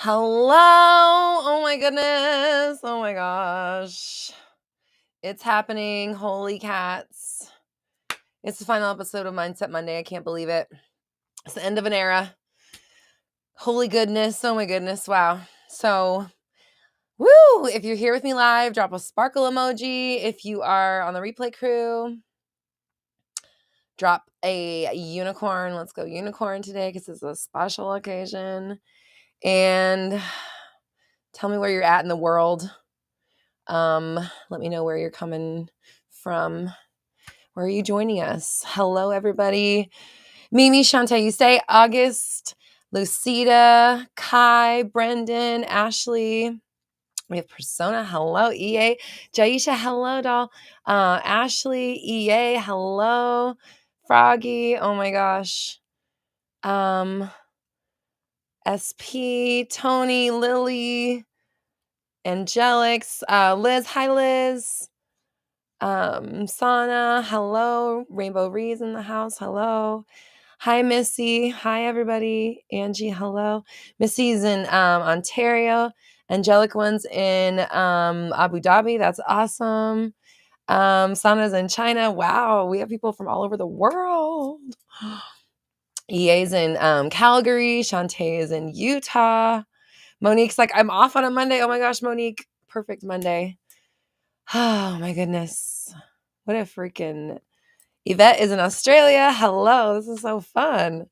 Hello. Oh my goodness. Oh my gosh. It's happening. Holy cats. It's the final episode of Mindset Monday. I can't believe it. It's the end of an era. Holy goodness. Oh my goodness. Wow. So, woo. If you're here with me live, drop a sparkle emoji. If you are on the replay crew, drop a unicorn. Let's go unicorn today because it's a special occasion. And tell me where you're at in the world. Let me know where you're coming from. Where are you joining us? Hello, everybody. Mimi, Shantae, you say August, Lucida, Kai, Brendan, Ashley. We have Persona. Hello, EA. Jaisha, hello, doll. Ashley, EA, hello. Froggy, oh my gosh. SP, Tony, Lily, Angelics, Liz, hi Liz. Sana, hello. Rainbow Ree's in the house, hello. Hi Missy, hi everybody. Angie, hello. Missy's in Ontario. Angelic one's in Abu Dhabi, that's awesome. Sana's in China. Wow, we have people from all over the world. EA's in Calgary. Shantae is in Utah. Monique's like, I'm off on a Monday. Oh my gosh, Monique. Perfect Monday. Oh my goodness. What a freaking... Yvette is in Australia. Hello. This is so fun.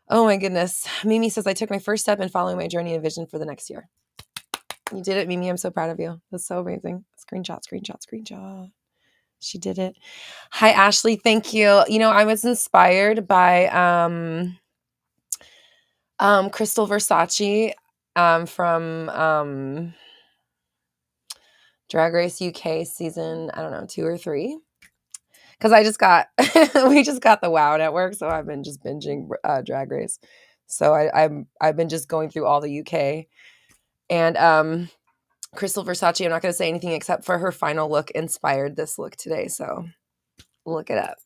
Oh my goodness. Mimi says, I took my first step in following my journey and vision for the next year. You did it, Mimi. I'm so proud of you. That's so amazing. Screenshot, screenshot, screenshot. She did it. Hi, Ashley. Thank you. You know, I was inspired by Crystal Versace from Drag Race UK season, I don't know, 2 or 3. Because I just got, we just got the WoW Network, so I've been just binging Drag Race. So I've been just going through all the UK. And Crystal Versace, I'm not going to say anything except for her final look inspired this look today. So look it up.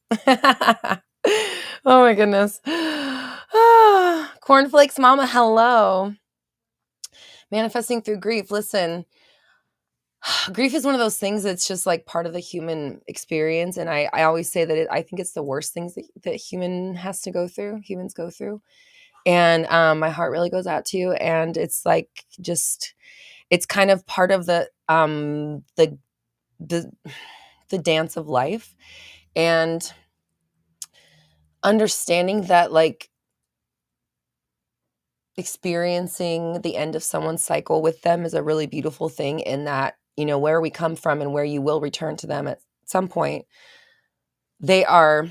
Oh my goodness. Cornflakes Mama, hello. Manifesting through grief. Listen, grief is one of those things that's just like part of the human experience. And I always say that I think it's the worst things that humans go through. And my heart really goes out to you. And it's like, just, it's kind of part of the dance of life, and understanding that, like, experiencing the end of someone's cycle with them is a really beautiful thing, in that, you know, where we come from and where you will return to them at some point, they are,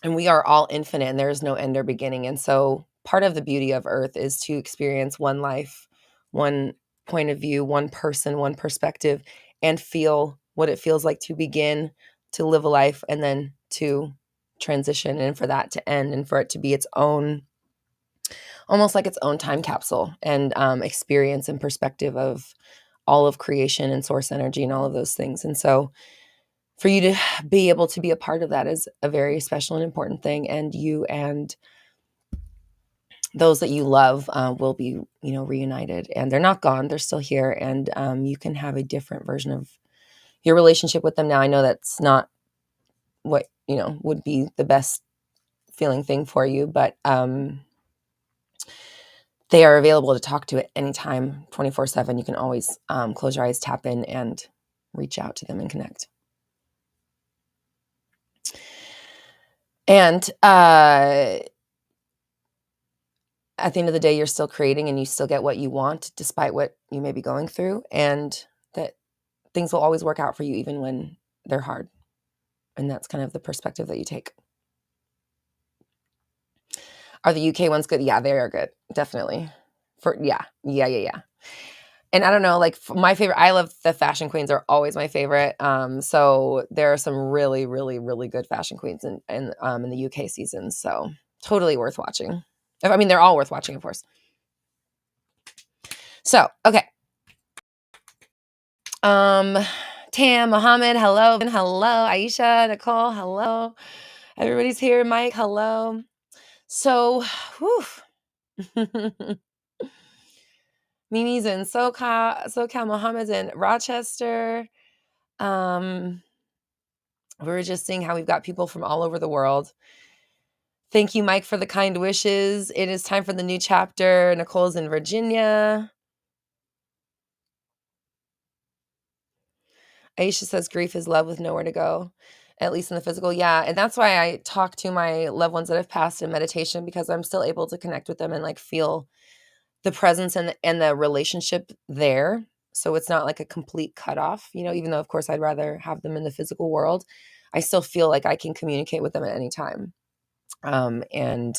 and we are all infinite, and there is no end or beginning. And so part of the beauty of Earth is to experience one life, one point of view, one person, one perspective, and feel what it feels like to begin to live a life and then to transition, and for that to end, and for it to be its own, almost like its own time capsule and experience and perspective of all of creation and source energy and all of those things. And so for you to be able to be a part of that is a very special and important thing. And you and those that you love will be, you know, reunited, and they're not gone. They're still here. And you can have a different version of your relationship with them now. I know that's not what, you know, would be the best feeling thing for you, but they are available to talk to at any time, 24/7. You can always close your eyes, tap in, and reach out to them and connect. And at the end of the day, you're still creating, and you still get what you want despite what you may be going through, and that things will always work out for you even when they're hard. And that's kind of the perspective that you take. Are the UK ones good? Yeah, they are good. Definitely. Yeah. And I don't know, like, my favorite, I love the fashion queens are always my favorite. So there are some really, really, really good fashion queens in the UK seasons. So totally worth watching. I mean, they're all worth watching, of course. So, okay. Tam Muhammad, hello. Hello. Aisha, Nicole, hello. Everybody's here. Mike, hello. So, whew. Mimi's in SoCal, Muhammad's in Rochester. We were just seeing how we've got people from all over the world. Thank you, Mike, for the kind wishes. It is time for the new chapter. Nicole's in Virginia. Aisha says grief is love with nowhere to go, at least in the physical. Yeah. And that's why I talk to my loved ones that have passed in meditation, because I'm still able to connect with them and like feel the presence and the relationship there. So it's not like a complete cutoff, even though of course I'd rather have them in the physical world. I still feel like I can communicate with them at any time. And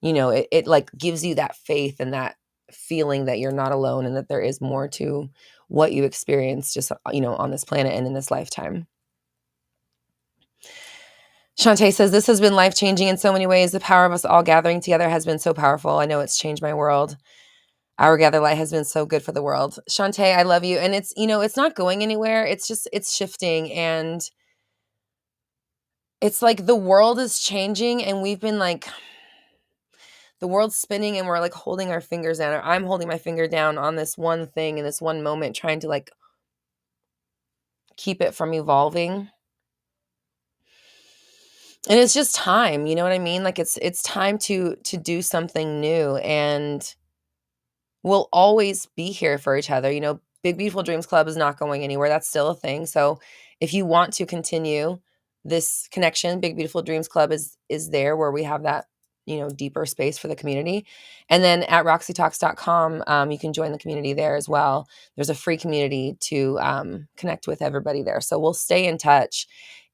it like gives you that faith and that feeling that you're not alone and that there is more to what you experience just, on this planet and in this lifetime. Shantae says, this has been life-changing in so many ways. The power of us all gathering together has been so powerful. I know it's changed my world. Our Gather Light has been so good for the world. Shantae, I love you. And it's, it's not going anywhere. It's just, it's shifting. And it's like the world is changing and we've been like, the world's spinning and we're like holding our fingers down. Or I'm holding my finger down on this one thing in this one moment, trying to like keep it from evolving. And it's just time, you know what I mean? Like it's time to do something new, and we'll always be here for each other. Big Beautiful Dreams Club is not going anywhere. That's still a thing. So if you want to continue this connection, Big Beautiful Dreams Club is there, where we have that, deeper space for the community. And then at roxytalks.com, you can join the community there as well. There's a free community to connect with everybody there. So we'll stay in touch.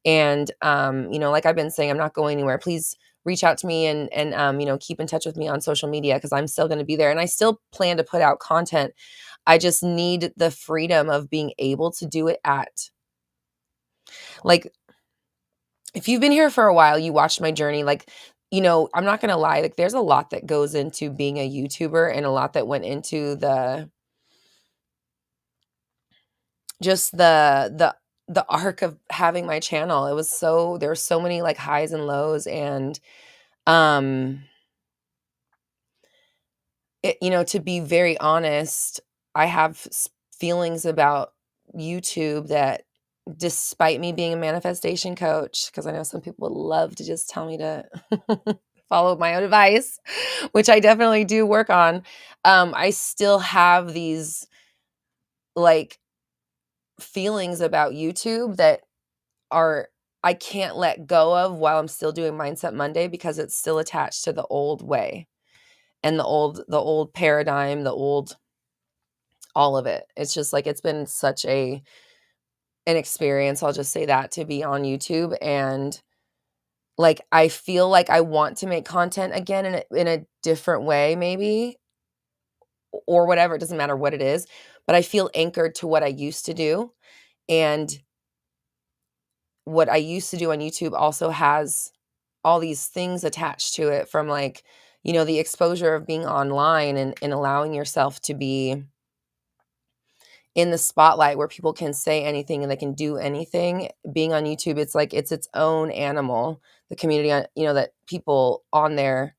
And, like I've been saying, I'm not going anywhere. Please reach out to me and keep in touch with me on social media, because I'm still going to be there. And I still plan to put out content. I just need the freedom of being able to do it at, like, if you've been here for a while, you watched my journey, like, I'm not going to lie, like there's a lot that goes into being a YouTuber and a lot that went into the arc of having my channel. There were so many like highs and lows, and to be very honest, I have feelings about YouTube that, despite me being a manifestation coach, because I know some people would love to just tell me to follow my own advice, which I definitely do work on. I still have these like feelings about YouTube that I can't let go of while I'm still doing Mindset Monday, because it's still attached to the old way and the old paradigm, all of it. It's just like, it's been such an experience, I'll just say that, to be on YouTube. And like, I feel like I want to make content again in a different way, maybe, or whatever. It doesn't matter what it is, but I feel anchored to what I used to do. And what I used to do on YouTube also has all these things attached to it, from like, the exposure of being online and allowing yourself to be in the spotlight where people can say anything and they can do anything. Being on YouTube, it's like, it's its own animal. The community, that people on there,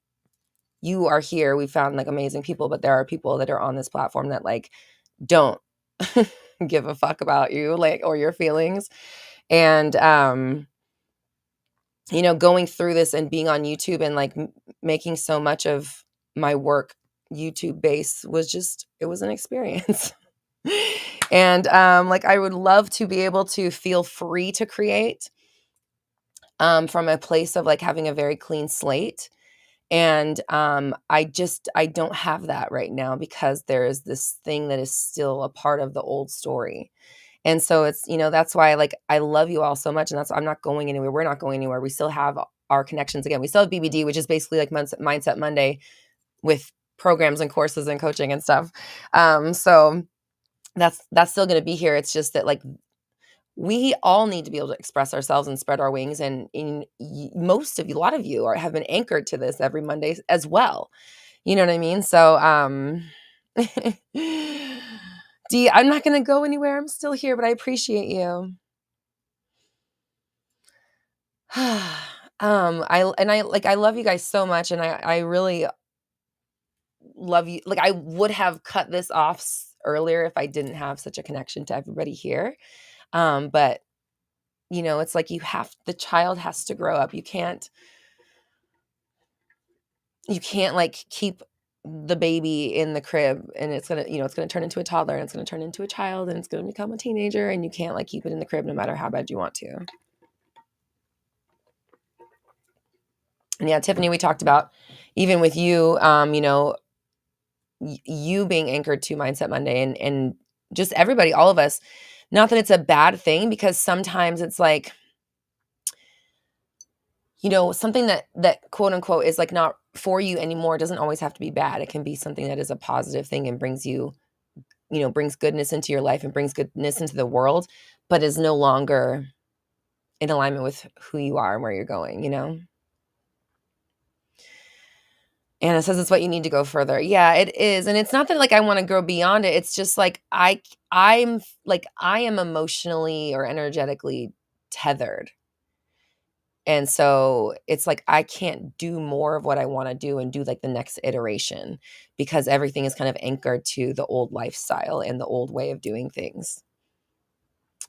you are here. We found like amazing people, but there are people that are on this platform that like don't give a fuck about you, like, or your feelings. And, going through this and being on YouTube and like making so much of my work YouTube based it was an experience. And like, I would love to be able to feel free to create from a place of like having a very clean slate. And I don't have that right now, because there is this thing that is still a part of the old story. And so it's, that's why like I love you all so much. And I'm not going anywhere. We're not going anywhere. We still have our connections. Again, we still have BBD, which is basically like Mindset Monday with programs and courses and coaching and stuff. So that's still going to be here. It's just that like, we all need to be able to express ourselves and spread our wings. And a lot of you have been anchored to this every Monday as well. You know what I mean? So, Dee, I'm not going to go anywhere. I'm still here, but I appreciate you. I love you guys so much. And I really, love you. Like, I would have cut this off earlier if I didn't have such a connection to everybody here. But it's like the child has to grow up. You can't like keep the baby in the crib and it's going to, it's going to turn into a toddler and it's going to turn into a child and it's going to become a teenager, and you can't like keep it in the crib no matter how bad you want to. And yeah, Tiffany, we talked about even with you, you being anchored to Mindset Monday and just everybody, all of us, not that it's a bad thing, because sometimes it's like, something that quote unquote is like not for you anymore doesn't always have to be bad. It can be something that is a positive thing and brings you, brings goodness into your life and brings goodness into the world, but is no longer in alignment with who you are and where you're going, Anna says it's what you need to go further. Yeah, it is. And it's not that like I want to grow beyond it. It's just like I am emotionally or energetically tethered. And so it's like I can't do more of what I want to do and do like the next iteration, because everything is kind of anchored to the old lifestyle and the old way of doing things.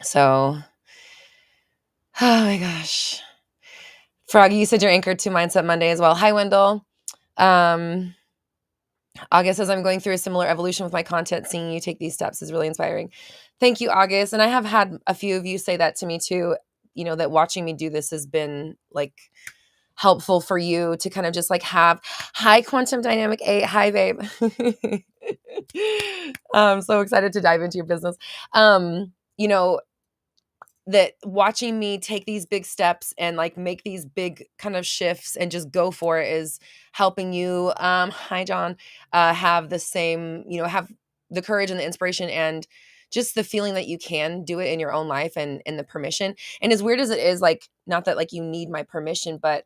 So, oh my gosh. Froggy, you said you're anchored to Mindset Monday as well. Hi, Wendell. August says, I'm going through a similar evolution with my content. Seeing you take these steps is really inspiring. Thank you, August. And I have had a few of you say that to me too, that watching me do this has been like helpful for you to kind of just like have hi quantum dynamic 8. Hi, babe. I'm so excited to dive into your business. That watching me take these big steps and like make these big kind of shifts and just go for it is helping you. Hi, John, have the same, have the courage and the inspiration and just the feeling that you can do it in your own life and the permission. And as weird as it is, like, not that like you need my permission, but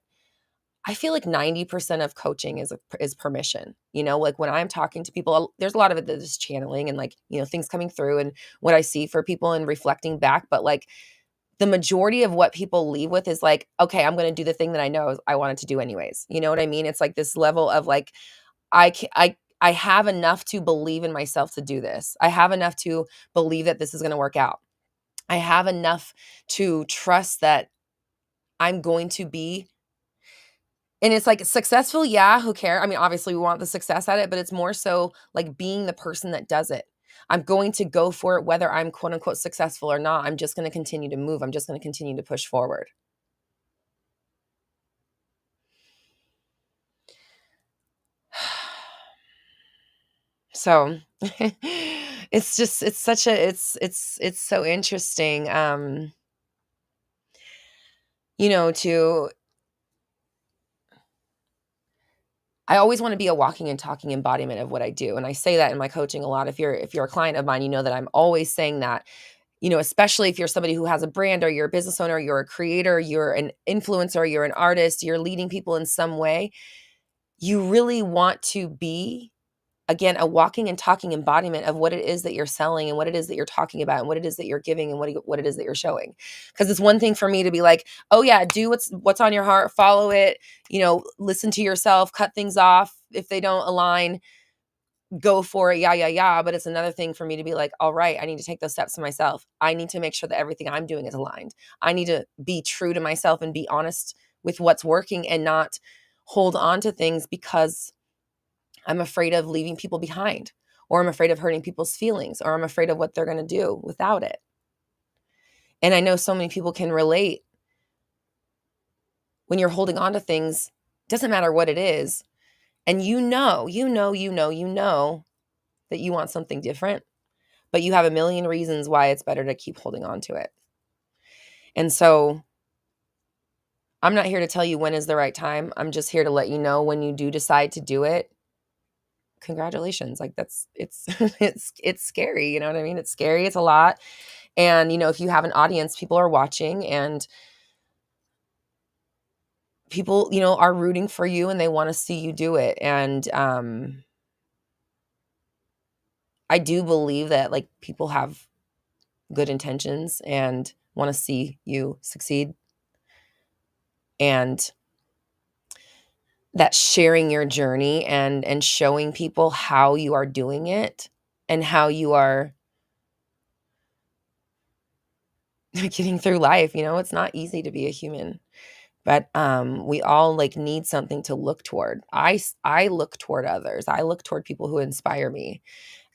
I feel like 90% of coaching is permission. Like when I'm talking to people, there's a lot of it that is channeling and like, things coming through and what I see for people and reflecting back. But like the majority of what people leave with is like, okay, I'm going to do the thing that I know I wanted to do anyways. You know what I mean? It's like this level of like, I have enough to believe in myself to do this. I have enough to believe that this is going to work out. I have enough to trust that I'm going to be. And it's like successful, yeah, who cares? I mean, obviously we want the success at it, but it's more so like being the person that does it. I'm going to go for it whether I'm quote unquote successful or not. I'm just going to continue to move. I'm just going to continue to push forward. So it's just, it's such a, it's so interesting, to, I always want to be a walking and talking embodiment of what I do. And I say that in my coaching a lot. If you're a client of mine, you know that I'm always saying that, especially if you're somebody who has a brand or you're a business owner, you're a creator, you're an influencer, you're an artist, you're leading people in some way, you really want to be, again, a walking and talking embodiment of what it is that you're selling and what it is that you're talking about and what it is that you're giving and what it is that you're showing. Because it's one thing for me to be like, oh yeah, do what's on your heart, follow it, listen to yourself, cut things off if they don't align, go for it, yeah. But it's another thing for me to be like, all right, I need to take those steps to myself. I need to make sure that everything I'm doing is aligned. I need to be true to myself and be honest with what's working and not hold on to things because I'm afraid of leaving people behind, or I'm afraid of hurting people's feelings, or I'm afraid of what they're going to do without it. And I know so many people can relate when you're holding on to things, doesn't matter what it is. And you know that you want something different, but you have a million reasons why it's better to keep holding on to it. And so I'm not here to tell you when is the right time. I'm just here to let you know when you do decide to do it, congratulations. Like it's it's scary. You know what I mean? It's scary. It's a lot. And, if you have an audience, people are watching and people, are rooting for you and they want to see you do it. And, I do believe that like people have good intentions and want to see you succeed. And that sharing your journey and showing people how you are doing it and how you are getting through life. It's not easy to be a human, but we all like need something to look toward. I look toward others. I look toward people who inspire me.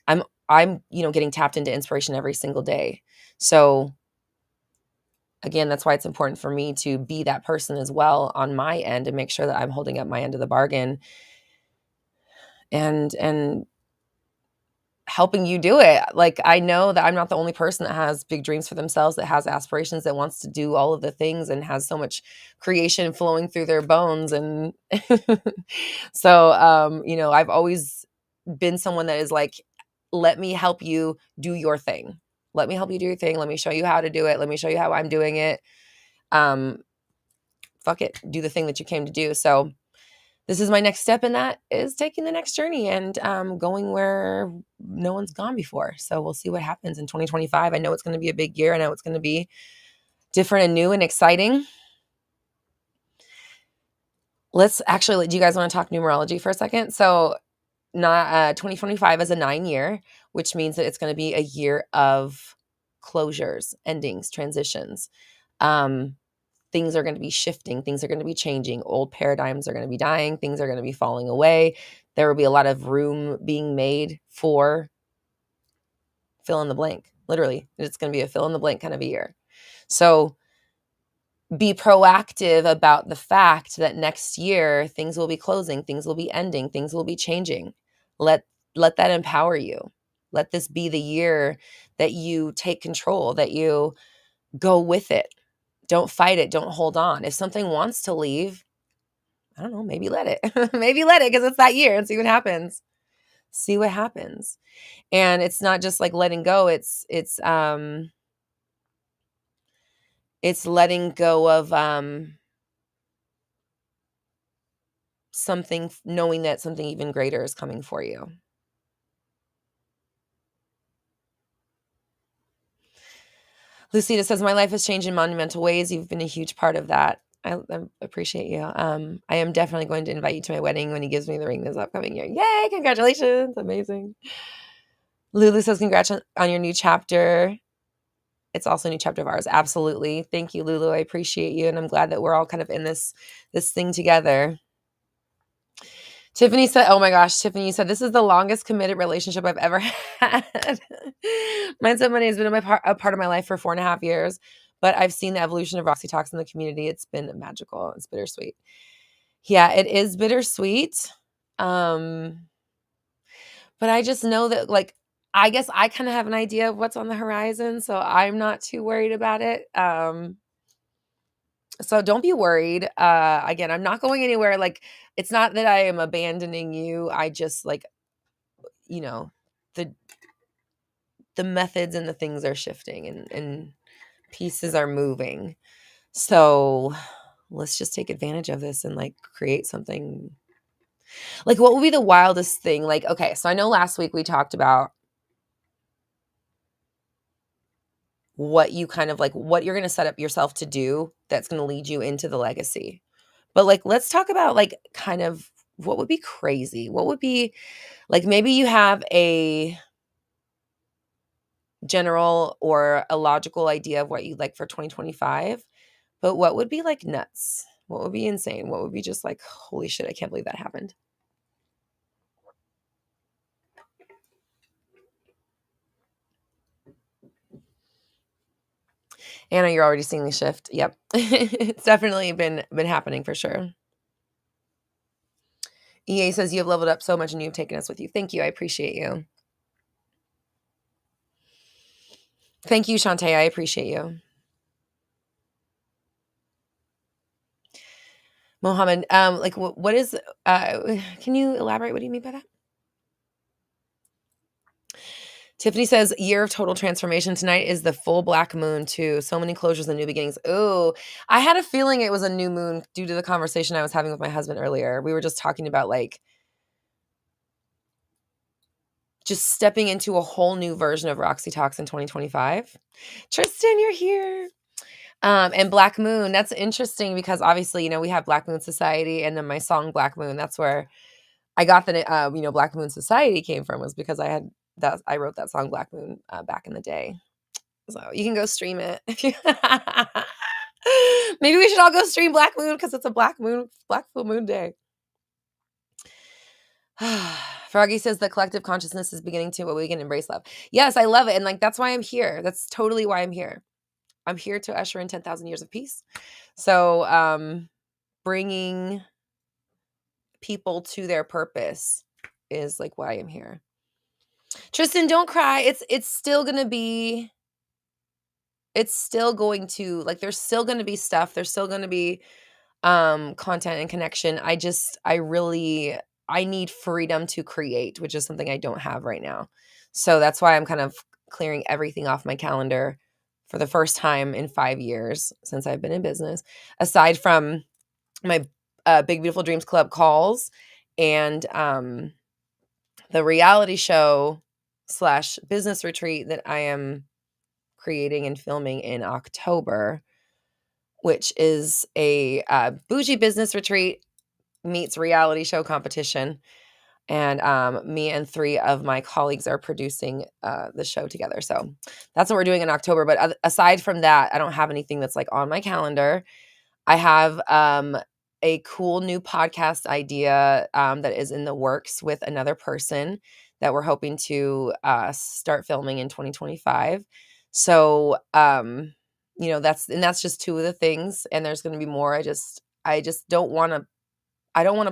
I'm getting tapped into inspiration every single day. So again, that's why it's important for me to be that person as well on my end and make sure that I'm holding up my end of the bargain and helping you do it. Like, I know that I'm not the only person that has big dreams for themselves, that has aspirations, that wants to do all of the things and has so much creation flowing through their bones. And so, I've always been someone that is like, let me help you do your thing. Let me help you do your thing. Let me show you how to do it. Let me show you how I'm doing it. Fuck it. Do the thing that you came to do. So this is my next step, and that is taking the next journey and going where no one's gone before. So we'll see what happens in 2025. I know it's going to be a big year. I know it's going to be different and new and exciting. Do you guys want to talk numerology for a second? So 2025 is a 9-year, which means that it's going to be a year of closures, endings, transitions. Things are going to be shifting. Things are going to be changing. Old paradigms are going to be dying. Things are going to be falling away. There will be a lot of room being made for fill in the blank. Literally, it's going to be a fill in the blank kind of a year. So be proactive about the fact that next year things will be closing, things will be ending, things will be changing. Let that empower you. Let this be the year that you take control, that you go with it. Don't fight it. Don't hold on. If something wants to leave, I don't know, maybe let it. Maybe let it because it's that year and see what happens. See what happens. And it's not just like letting go. It's letting go of something, knowing that something even greater is coming for you. Lucita says, my life has changed in monumental ways. You've been a huge part of that. I appreciate you. I am definitely going to invite you to my wedding when he gives me the ring this upcoming year. Yay! Congratulations. Amazing. Lulu says, congrats on your new chapter. It's also a new chapter of ours. Absolutely. Thank you, Lulu. I appreciate you. And I'm glad that we're all kind of in this thing together. Tiffany said, oh my gosh, Tiffany, you said, this is the longest committed relationship I've ever had. Mindset Money has been a part of my life for 4.5 years, but I've seen the evolution of Roxy Talks in the community. It's been magical. It's bittersweet. Yeah, it is bittersweet. But I just know that, like, I guess I kind of have an idea of what's on the horizon, so I'm not too worried about it. So don't be worried. Again, I'm not going anywhere. Like, it's not that I am abandoning you. I just, like, the methods and the things are shifting and pieces are moving. So let's just take advantage of this and like create something. Like, what would be the wildest thing? Like, okay, so I know last week we talked about what you kind of like, what you're going to set up yourself to do that's going to lead you into the legacy. But like, let's talk about like kind of what would be crazy. What would be like, maybe you have a general or a logical idea of what you'd like for 2025, but what would be like nuts? What would be insane? What would be just like, holy shit, I can't believe that happened. Anna, you're already seeing the shift. Yep. It's definitely been happening for sure. EA says, you have leveled up so much and you've taken us with you. Thank you. I appreciate you. Thank you, Shantae. I appreciate you. Mohammed, like what is, can you elaborate? What do you mean by that? Tiffany says, year of total transformation. Tonight is the full black moon too. So many closures and new beginnings. Ooh, I had a feeling it was a new moon due to the conversation I was having with my husband earlier. We were just talking about like just stepping into a whole new version of Roxy Talks in 2025. Tristan, you're here. And Black Moon, that's interesting because obviously, we have Black Moon Society, and then my song Black Moon, that's where I got the, Black Moon Society came from, was because I wrote that song Black Moon back in the day. So you can go stream it. Maybe we should all go stream Black Moon because it's a Black Full Moon Day. Froggy says the collective consciousness is beginning to awaken and embrace love. Yes, I love it. And that's why I'm here. That's totally why I'm here. I'm here to usher in 10,000 years of peace. So bringing people to their purpose is like why I'm here. Tristan, don't cry. It's still going to be, there's still going to be stuff. There's still going to be content and connection. I need freedom to create, which is something I don't have right now. So that's why I'm kind of clearing everything off my calendar for the first time in 5 years since I've been in business, aside from my Big Beautiful Dreams Club calls and the reality show / business retreat that I am creating and filming in October, which is a bougie business retreat meets reality show competition. And me and 3 of my colleagues are producing the show together. So that's what we're doing in October. But aside from that, I don't have anything that's like on my calendar. I have a cool new podcast idea that is in the works with another person that we're hoping to start filming in 2025. So, that's just 2 of the things. And there's going to be more. I just don't want to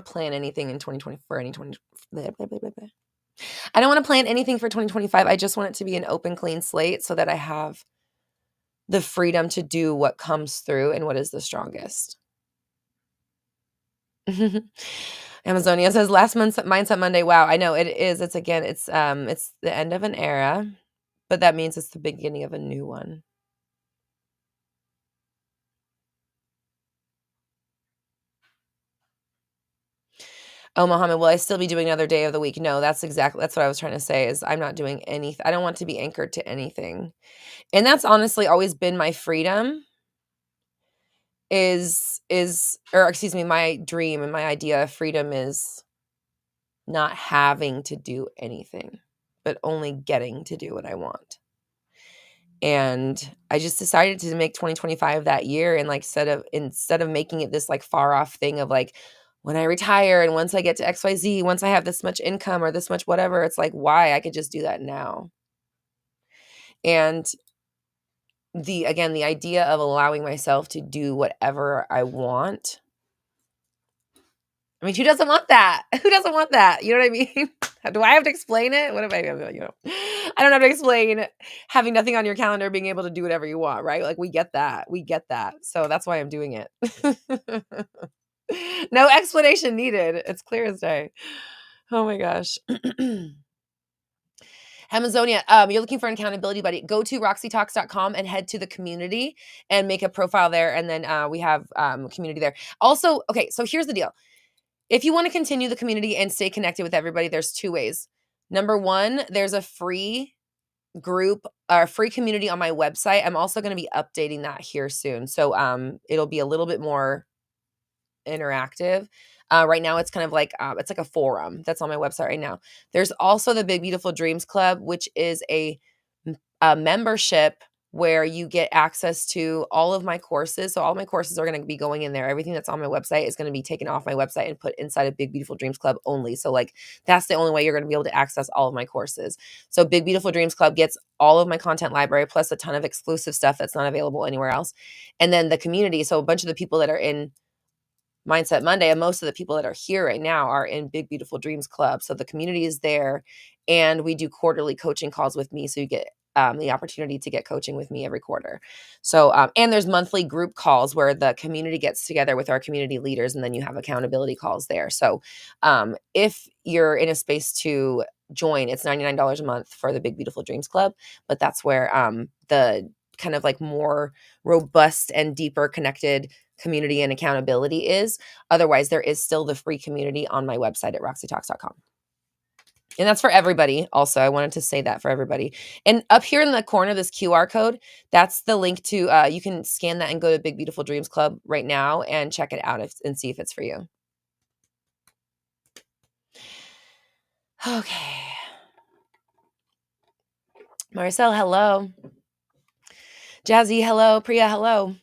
plan anything in 2020 for any 20. I don't want to plan anything for 2025. I just want it to be an open, clean slate so that I have the freedom to do what comes through and what is the strongest. Amazonia says last month's Mindset Monday. Wow, I know it is. It's the end of an era, but that means it's the beginning of a new one. Oh, Muhammad, will I still be doing another day of the week? No, that's what I was trying to say is I'm not doing anything. I don't want to be anchored to anything. And that's honestly always been my freedom my dream and my idea of freedom is not having to do anything, but only getting to do what I want. And I just decided to make 2025 that year. And like, instead of making it this like far off thing of like, when I retire and once I get to XYZ, once I have this much income or this much whatever, it's like, why? I could just do that now. And the idea of allowing myself to do whatever I want. I mean, who doesn't want that? Who doesn't want that? You know what I mean? Do I have to explain it? What am I, I don't have to explain having nothing on your calendar, being able to do whatever you want, right? Like we get that. So that's why I'm doing it. No explanation needed. It's clear as day. Oh my gosh. Amazonia, you're looking for an accountability buddy. Go to roxytalks.com and head to the community and make a profile there. And then we have community there. Also, okay, so here's the deal. If you want to continue the community and stay connected with everybody, there's 2 ways. Number 1, there's a free group or free community on my website. I'm also going to be updating that here soon. So it'll be a little bit more interactive. Right now it's kind of like it's like a forum that's on my website right now. There's also the Big Beautiful Dreams Club, which is a membership where you get access to all of my courses. So all my courses are going to be going in there. Everything that's on my website is going to be taken off my website and put inside of Big Beautiful Dreams Club only. So like that's the only way you're going to be able to access all of my courses. So Big Beautiful Dreams Club gets all of my content library plus a ton of exclusive stuff that's not available anywhere else. And then the community. So a bunch of the people that are in Mindset Monday, and most of the people that are here right now are in Big Beautiful Dreams Club. So the community is there, and we do quarterly coaching calls with me. So you get the opportunity to get coaching with me every quarter. So, and there's monthly group calls where the community gets together with our community leaders, and then you have accountability calls there. So if you're in a space to join, it's $99 a month for the Big Beautiful Dreams Club, but that's where the kind of like more robust and deeper connected community and accountability is. Otherwise, there is still the free community on my website at roxytalks.com. And that's for everybody. Also, I wanted to say that for everybody. And up here in the corner, this QR code, that's the link to, you can scan that and go to Big Beautiful Dreams Club right now and check it out and see if it's for you. Okay. Marcel, hello. Jazzy, hello. Priya, hello.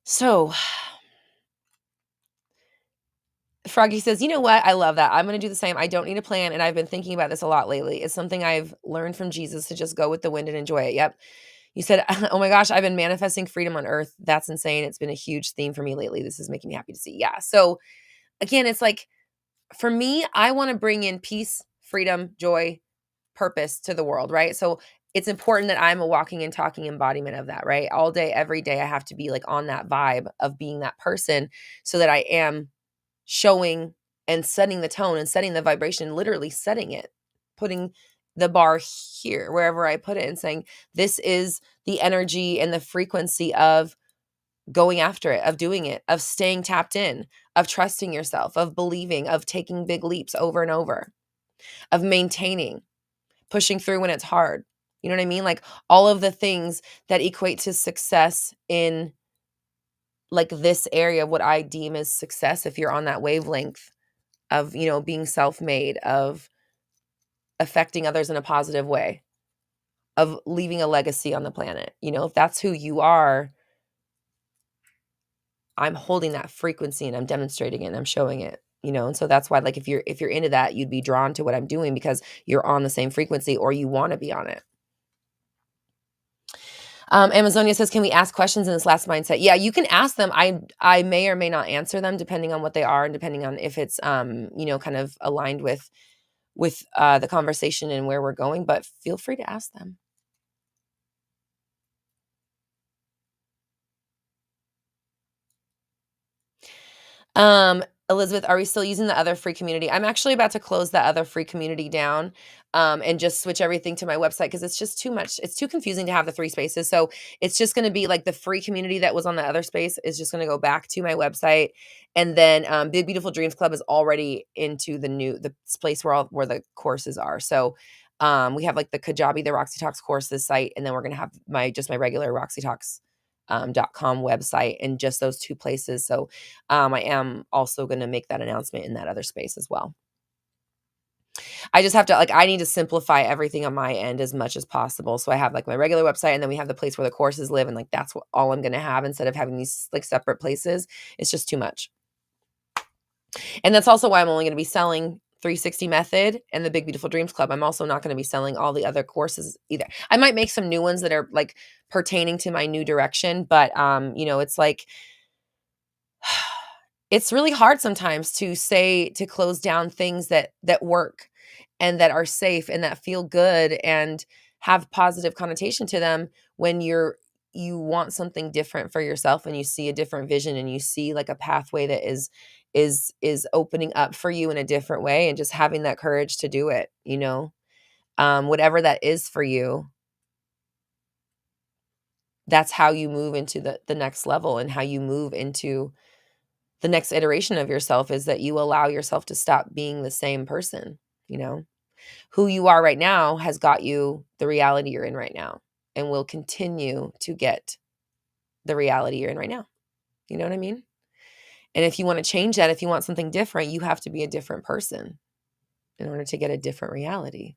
So, Froggy says, you know what? I love that. I'm going to do the same. I don't need a plan. And I've been thinking about this a lot lately. It's something I've learned from Jesus to just go with the wind and enjoy it. Yep. You said, oh my gosh, I've been manifesting freedom on earth. That's insane. It's been a huge theme for me lately. This is making me happy to see. Yeah. So again, it's like, for me, I want to bring in peace, freedom, joy, purpose to the world, right? So it's important that I'm a walking and talking embodiment of that, right? All day, every day, I have to be like on that vibe of being that person so that I am showing and setting the tone and setting the vibration, literally setting it, putting the bar here, wherever I put it, and saying, this is the energy and the frequency of going after it, of doing it, of staying tapped in, of trusting yourself, of believing, of taking big leaps over and over, of maintaining, pushing through when it's hard. You know what I mean? Like all of the things that equate to success in like this area of what I deem as success, if you're on that wavelength of, you know, being self-made, of affecting others in a positive way, of leaving a legacy on the planet. You know, if that's who you are, I'm holding that frequency and I'm demonstrating it and I'm showing it, you know? And so that's why, like, if you're into that, you'd be drawn to what I'm doing because you're on the same frequency or you want to be on it. Amazonia says, can we ask questions in this last mindset? Yeah, you can ask them. I may or may not answer them depending on what they are and depending on if it's, you know, kind of aligned with the conversation and where we're going, but feel free to ask them. Elizabeth, are we still using the other free community? I'm actually about to close that other free community down, and just switch everything to my website because it's just too much. It's too confusing to have the 3 spaces. So it's just going to be like the free community that was on the other space is just going to go back to my website. And then, Big Beautiful Dreams Club is already into the place where the courses are. So, we have like the Kajabi, the Roxy Talks courses site, and then we're going to have my regular Roxy Talks .com website and just those 2 places. So I am also going to make that announcement in that other space as well. I just have to I need to simplify everything on my end as much as possible. So I have like my regular website and then we have the place where the courses live. And like, that's all I'm going to have instead of having these like separate places. It's just too much. And that's also why I'm only going to be selling 360 Method and the Big Beautiful Dreams Club. I'm also not going to be selling all the other courses either. I might make some new ones that are like pertaining to my new direction, but you know, it's like it's really hard sometimes to close down things that work and that are safe and that feel good and have positive connotation to them when you want something different for yourself and you see a different vision and you see like a pathway that is opening up for you in a different way and just having that courage to do it, you know, whatever that is for you. That's how you move into the next level and how you move into the next iteration of yourself is that you allow yourself to stop being the same person, you know. Who you are right now has got you the reality you're in right now and will continue to get the reality you're in right now. You know what I mean? And if you want to change that, if you want something different, you have to be a different person in order to get a different reality.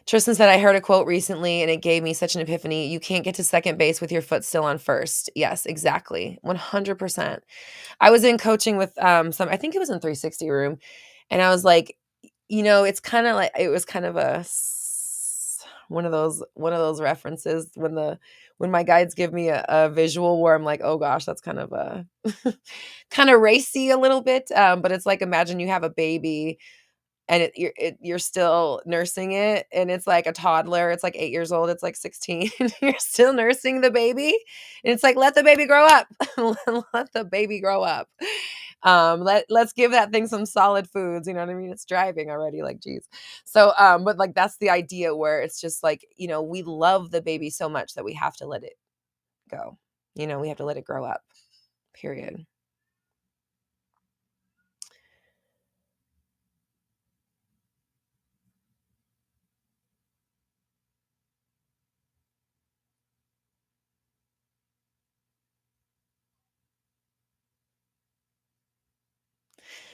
Tristan said, I heard a quote recently and it gave me such an epiphany. You can't get to second base with your foot still on first. Yes, exactly. 100%. I was in coaching with I think it was in 360 room. And I was like, you know, it's kind of like, it was kind of one of those references when my guides give me a visual where I'm like, oh gosh, that's kind of kind of racy a little bit. But it's like, imagine you have a baby and you're still nursing it and it's like a toddler, it's like 8 years old, it's like 16, you're still nursing the baby and it's like, let the baby grow up. Let the baby grow up. Let's give that thing some solid foods, you know what I mean? It's driving already, like, geez. So but like that's the idea where it's just like, you know, we love the baby so much that we have to let it go. You know, we have to let it grow up, period.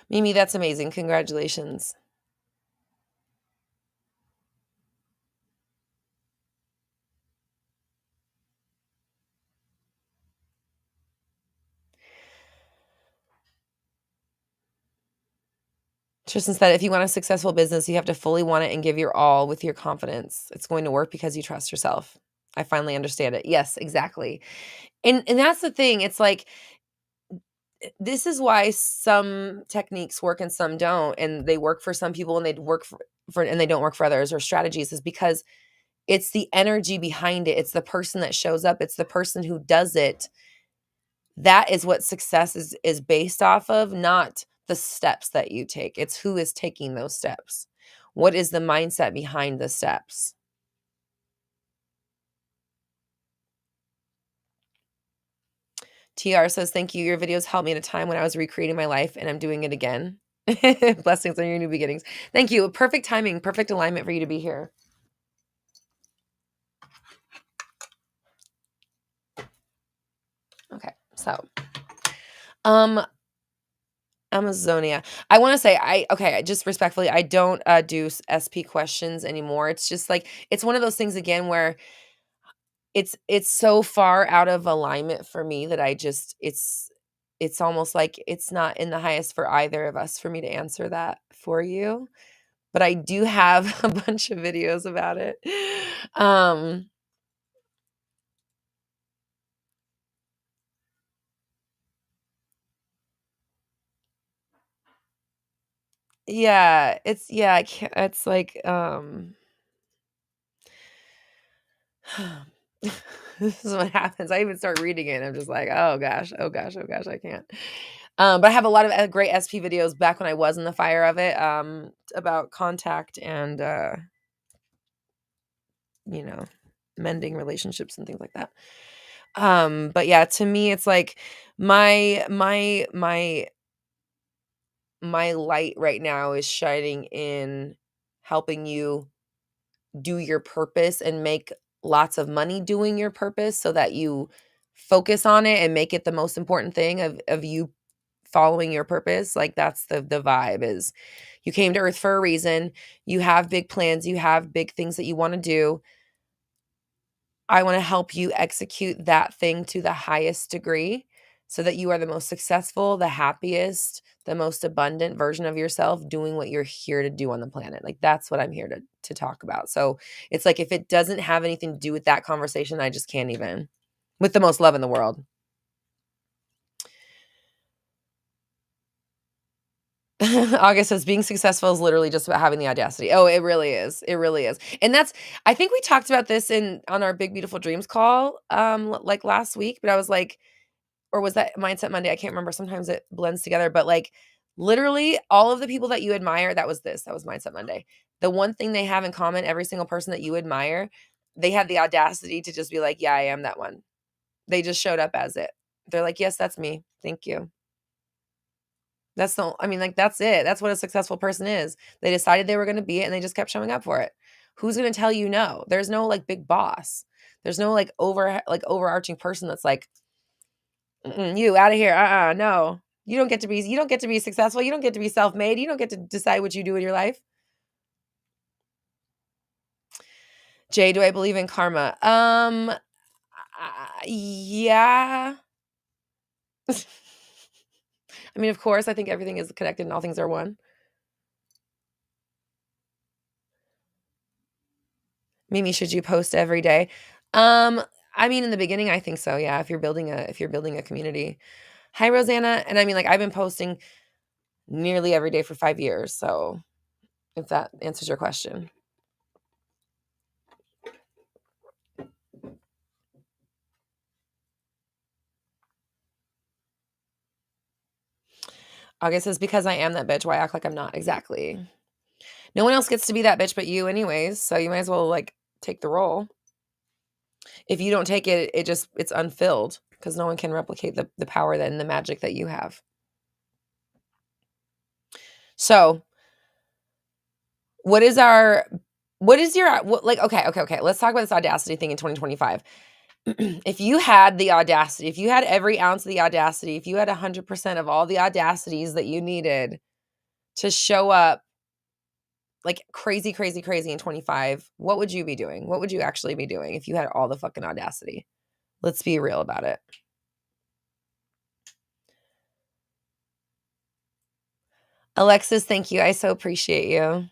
Mimi, that's amazing. Congratulations. Tristan said, if you want a successful business, you have to fully want it and give your all with your confidence. It's going to work because you trust yourself. I finally understand it. Yes, exactly. And that's the thing. It's like, this is why some techniques work and some don't, and they work for some people and they work for and they don't work for others, or strategies, is because it's the energy behind it. It's the person that shows up. It's the person who does it. That is what success is based off of, not the steps that you take. It's who is taking those steps. What is the mindset behind the steps? TR says, thank you. Your videos helped me at a time when I was recreating my life, and I'm doing it again. Blessings on your new beginnings. Thank you. Perfect timing, perfect alignment for you to be here. Okay, so Amazonia. I want to say just respectfully, I don't do SP questions anymore. It's just like, it's one of those things again where it's so far out of alignment for me that it's almost like it's not in the highest for either of us for me to answer that for you. But I do have a bunch of videos about it. Yeah, I can't, it's like, this is what happens. I even start reading it and I'm just like, oh gosh, oh gosh, oh gosh, I can't. But I have a lot of great SP videos back when I was in the fire of it, about contact and, you know, mending relationships and things like that. But yeah, to me, it's like my light right now is shining in helping you do your purpose and make lots of money doing your purpose, so that you focus on it and make it the most important thing of you following your purpose. Like, that's the vibe. Is you came to earth for a reason. You have big plans, you have big things that you want to do. I want to help you execute that thing to the highest degree, so that you are the most successful, the happiest, the most abundant version of yourself doing what you're here to do on the planet. Like, that's what I'm here to talk about. So it's like, if it doesn't have anything to do with that conversation, I just can't even, with the most love in the world. August says, being successful is literally just about having the audacity. Oh, it really is. It really is. And that's, I think we talked about this on our Big Beautiful Dreams call, like last week, but I was like, or was that Mindset Monday? I can't remember. Sometimes it blends together, but like, literally all of the people that you admire, that was Mindset Monday. The one thing they have in common, every single person that you admire, they had the audacity to just be like, yeah, I am that one. They just showed up as it. They're like, yes, that's me. Thank you. That's like, that's it. That's what a successful person is. They decided they were going to be it and they just kept showing up for it. Who's going to tell you no? There's no like big boss. There's no like overarching person that's like, you out of here. No. You don't get to be successful. You don't get to be self-made. You don't get to decide what you do in your life. Jay, do I believe in karma? Yeah. I mean, of course, I think everything is connected and all things are one. Mimi, should you post every day? I mean, in the beginning, I think so. Yeah, if you're building a community. Hi, Rosanna. And I mean, like, I've been posting nearly every day for 5 years. So if that answers your question. August says, because I am that bitch, why act like I'm not? Exactly. No one else gets to be that bitch but you anyways, so you might as well like take the role. If you don't take it, it's unfilled because no one can replicate the power and the magic that you have. So okay, let's talk about this Audacity thing in 2025. If you had the Audacity, if you had every ounce of the Audacity, if you had 100% of all the Audacities that you needed to show up like crazy, crazy, crazy in 25, what would you be doing? What would you actually be doing if you had all the fucking Audacity? Let's be real about it. Alexis, thank you. I so appreciate you.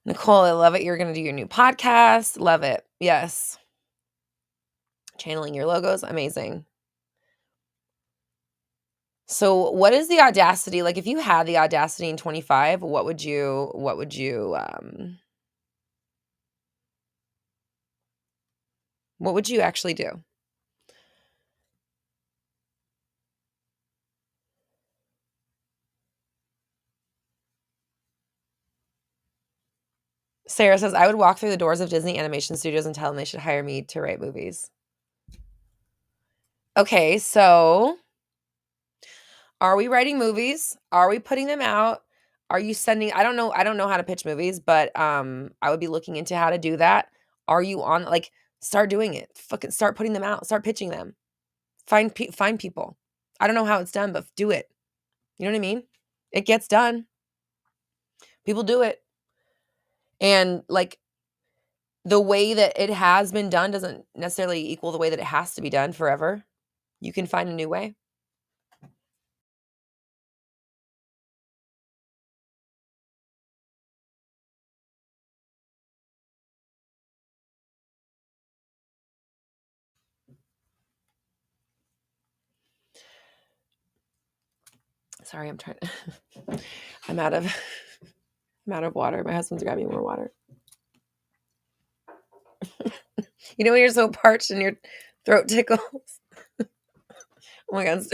Nicole, I love it. You're going to do your new podcast. Love it. Yes. Channeling your logos. Amazing. So what is the Audacity? Like if you had the Audacity in 25, what would you actually do? Sarah says, I would walk through the doors of Disney animation studios and tell them they should hire me to write movies. Okay, so are we writing movies? Are we putting them out? Are you sending I don't know how to pitch movies, but I would be looking into how to do that. Are you on like start doing it. Fucking start putting them out. Start pitching them. Find people. I don't know how it's done, but do it. You know what I mean? It gets done. People do it. And like the way that it has been done doesn't necessarily equal the way that it has to be done forever. You can find a new way. Sorry, I'm trying to I'm out of water. My husband's grabbing more water. You know when you're so parched and your throat tickles? Oh my God.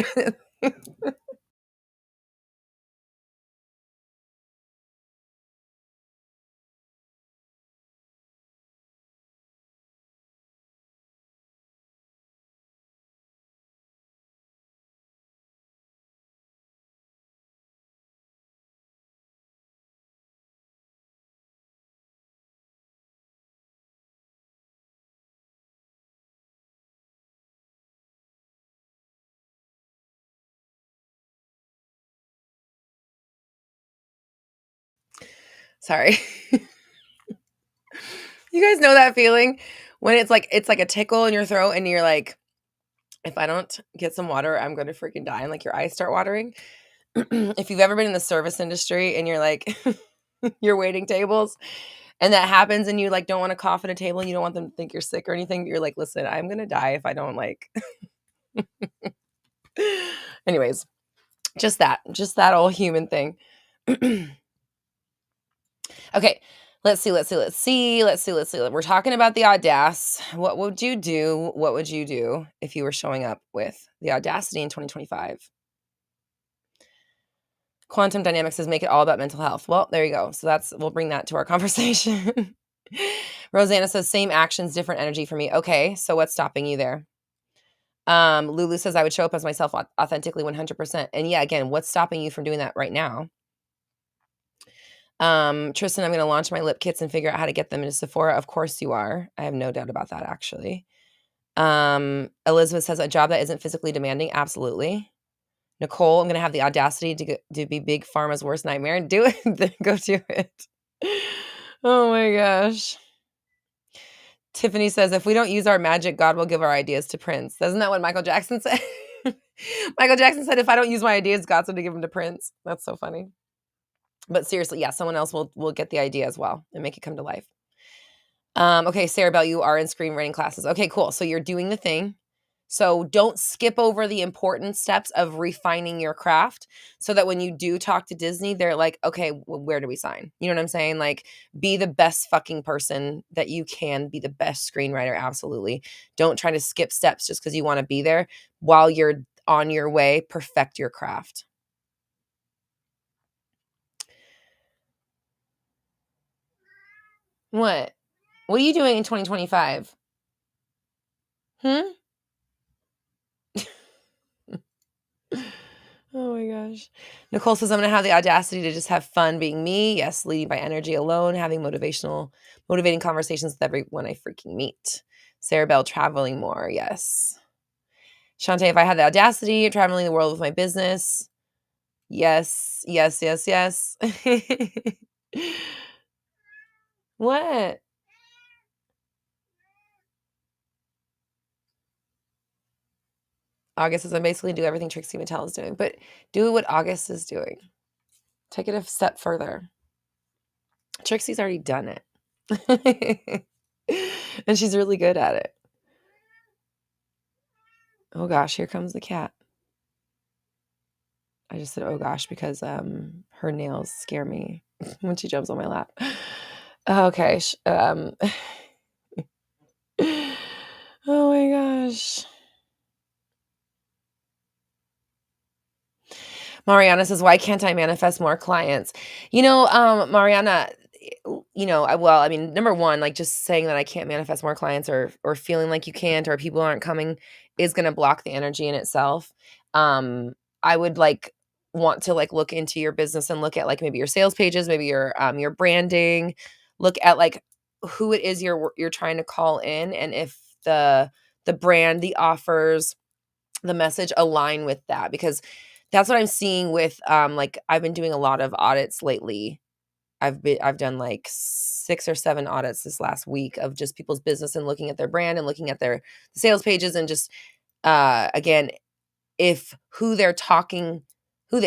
Sorry. You guys know that feeling when it's like a tickle in your throat and you're like, if I don't get some water, I'm going to freaking die. And like your eyes start watering. If you've ever been in the service industry and you're like, you're waiting tables and that happens and you like don't want to cough at a table and you don't want them to think you're sick or anything. You're like, listen, I'm going to die if I don't like. Anyways, just that old human thing. Okay. Let's see. We're talking about the Audace. What would you do? What would you do if you were showing up with the Audacity in 2025? Quantum dynamics says make it all about mental health. Well, there you go. So we'll bring that to our conversation. Rosanna says same actions, different energy for me. Okay. So what's stopping you there? Lulu says I would show up as myself authentically 100%. And yeah, again, what's stopping you from doing that right now? Tristan, I'm going to launch my lip kits and figure out how to get them into Sephora. Of course you are. I have no doubt about that, actually. Elizabeth says a job that isn't physically demanding. Absolutely. Nicole, I'm going to have the Audacity to be big pharma's worst nightmare and do it. Go do it. Oh my gosh. Tiffany says, if we don't use our magic, God will give our ideas to Prince. Isn't that what Michael Jackson said? Michael Jackson said, if I don't use my ideas, God's going to give them to Prince. That's so funny. But seriously, yeah, someone else will get the idea as well and make it come to life. Okay, Sarah Bell, you are in screenwriting classes. Okay, cool. So you're doing the thing. So don't skip over the important steps of refining your craft so that when you do talk to Disney, they're like, okay, where do we sign? You know what I'm saying? Like, be the best fucking person that you can, be the best screenwriter. Absolutely. Don't try to skip steps just because you want to be there. While you're on your way, perfect your craft. What? What are you doing in 2025? Oh my gosh. Nicole says, I'm going to have the audacity to just have fun being me. Yes, leading by energy alone, having motivating conversations with everyone I freaking meet. Sarah Bell, traveling more. Yes. Shantae, if I had the audacity, traveling the world with my business. Yes, yes, yes, yes. What? August says, I basically do everything Trixie Mattel is doing, but do what August is doing. Take it a step further. Trixie's already done it. And she's really good at it. Oh gosh, here comes the cat. I just said, oh gosh, because her nails scare me when she jumps on my lap. Okay. Oh my gosh. Mariana says, why can't I manifest more clients? Mariana, I mean, number one, like just saying that I can't manifest more clients or feeling like you can't or people aren't coming is going to block the energy in itself. I would want to look into your business and look at maybe your sales pages, maybe your branding, look at who it is you're trying to call in, and if the brand, the offers, the message align with that, because that's what I'm seeing with I've been doing a lot of audits lately. I've done 6 or 7 audits this last week of just people's business and looking at their brand and looking at their sales pages, and just again, if who they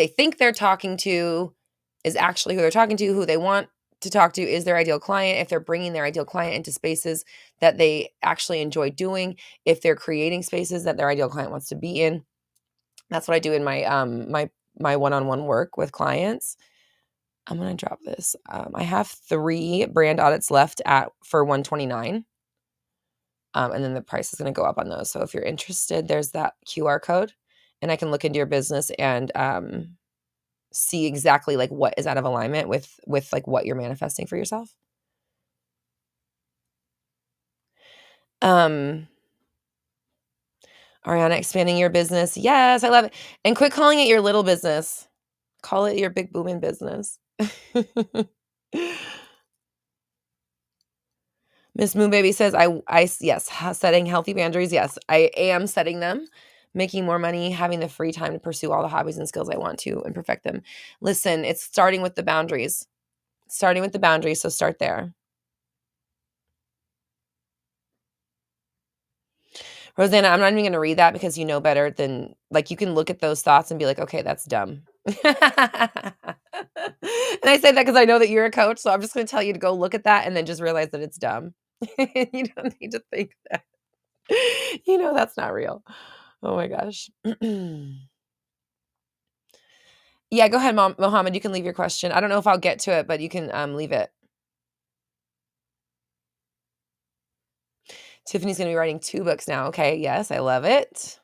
think they're talking to is actually who they're talking to, who they want to talk to is their ideal client, if they're bringing their ideal client into spaces that they actually enjoy doing, if they're creating spaces that their ideal client wants to be in. That's what I do in my one-on-one work with clients. I'm going to drop this. I have 3 brand audits left for $129. And then the price is going to go up on those. So if you're interested, there's that QR code, and I can look into your business and see exactly what is out of alignment with what you're manifesting for yourself. Ariana, expanding your business. Yes, I love it. And quit calling it your little business. Call it your big booming business. Miss Moon Baby says, yes, setting healthy boundaries. Yes, I am setting them, making more money, having the free time to pursue all the hobbies and skills I want to and perfect them. Listen, it's starting with the boundaries. So start there. Rosanna, I'm not even going to read that because you know better than, you can look at those thoughts and be like, okay, that's dumb. And I say that because I know that you're a coach, so I'm just going to tell you to go look at that and then just realize that it's dumb. You don't need to think that. That's not real. Oh my gosh. Yeah, go ahead, Mohammed. You can leave your question. I don't know if I'll get to it, but you can leave it. Tiffany's going to be writing 2 books now. Okay, yes, I love it.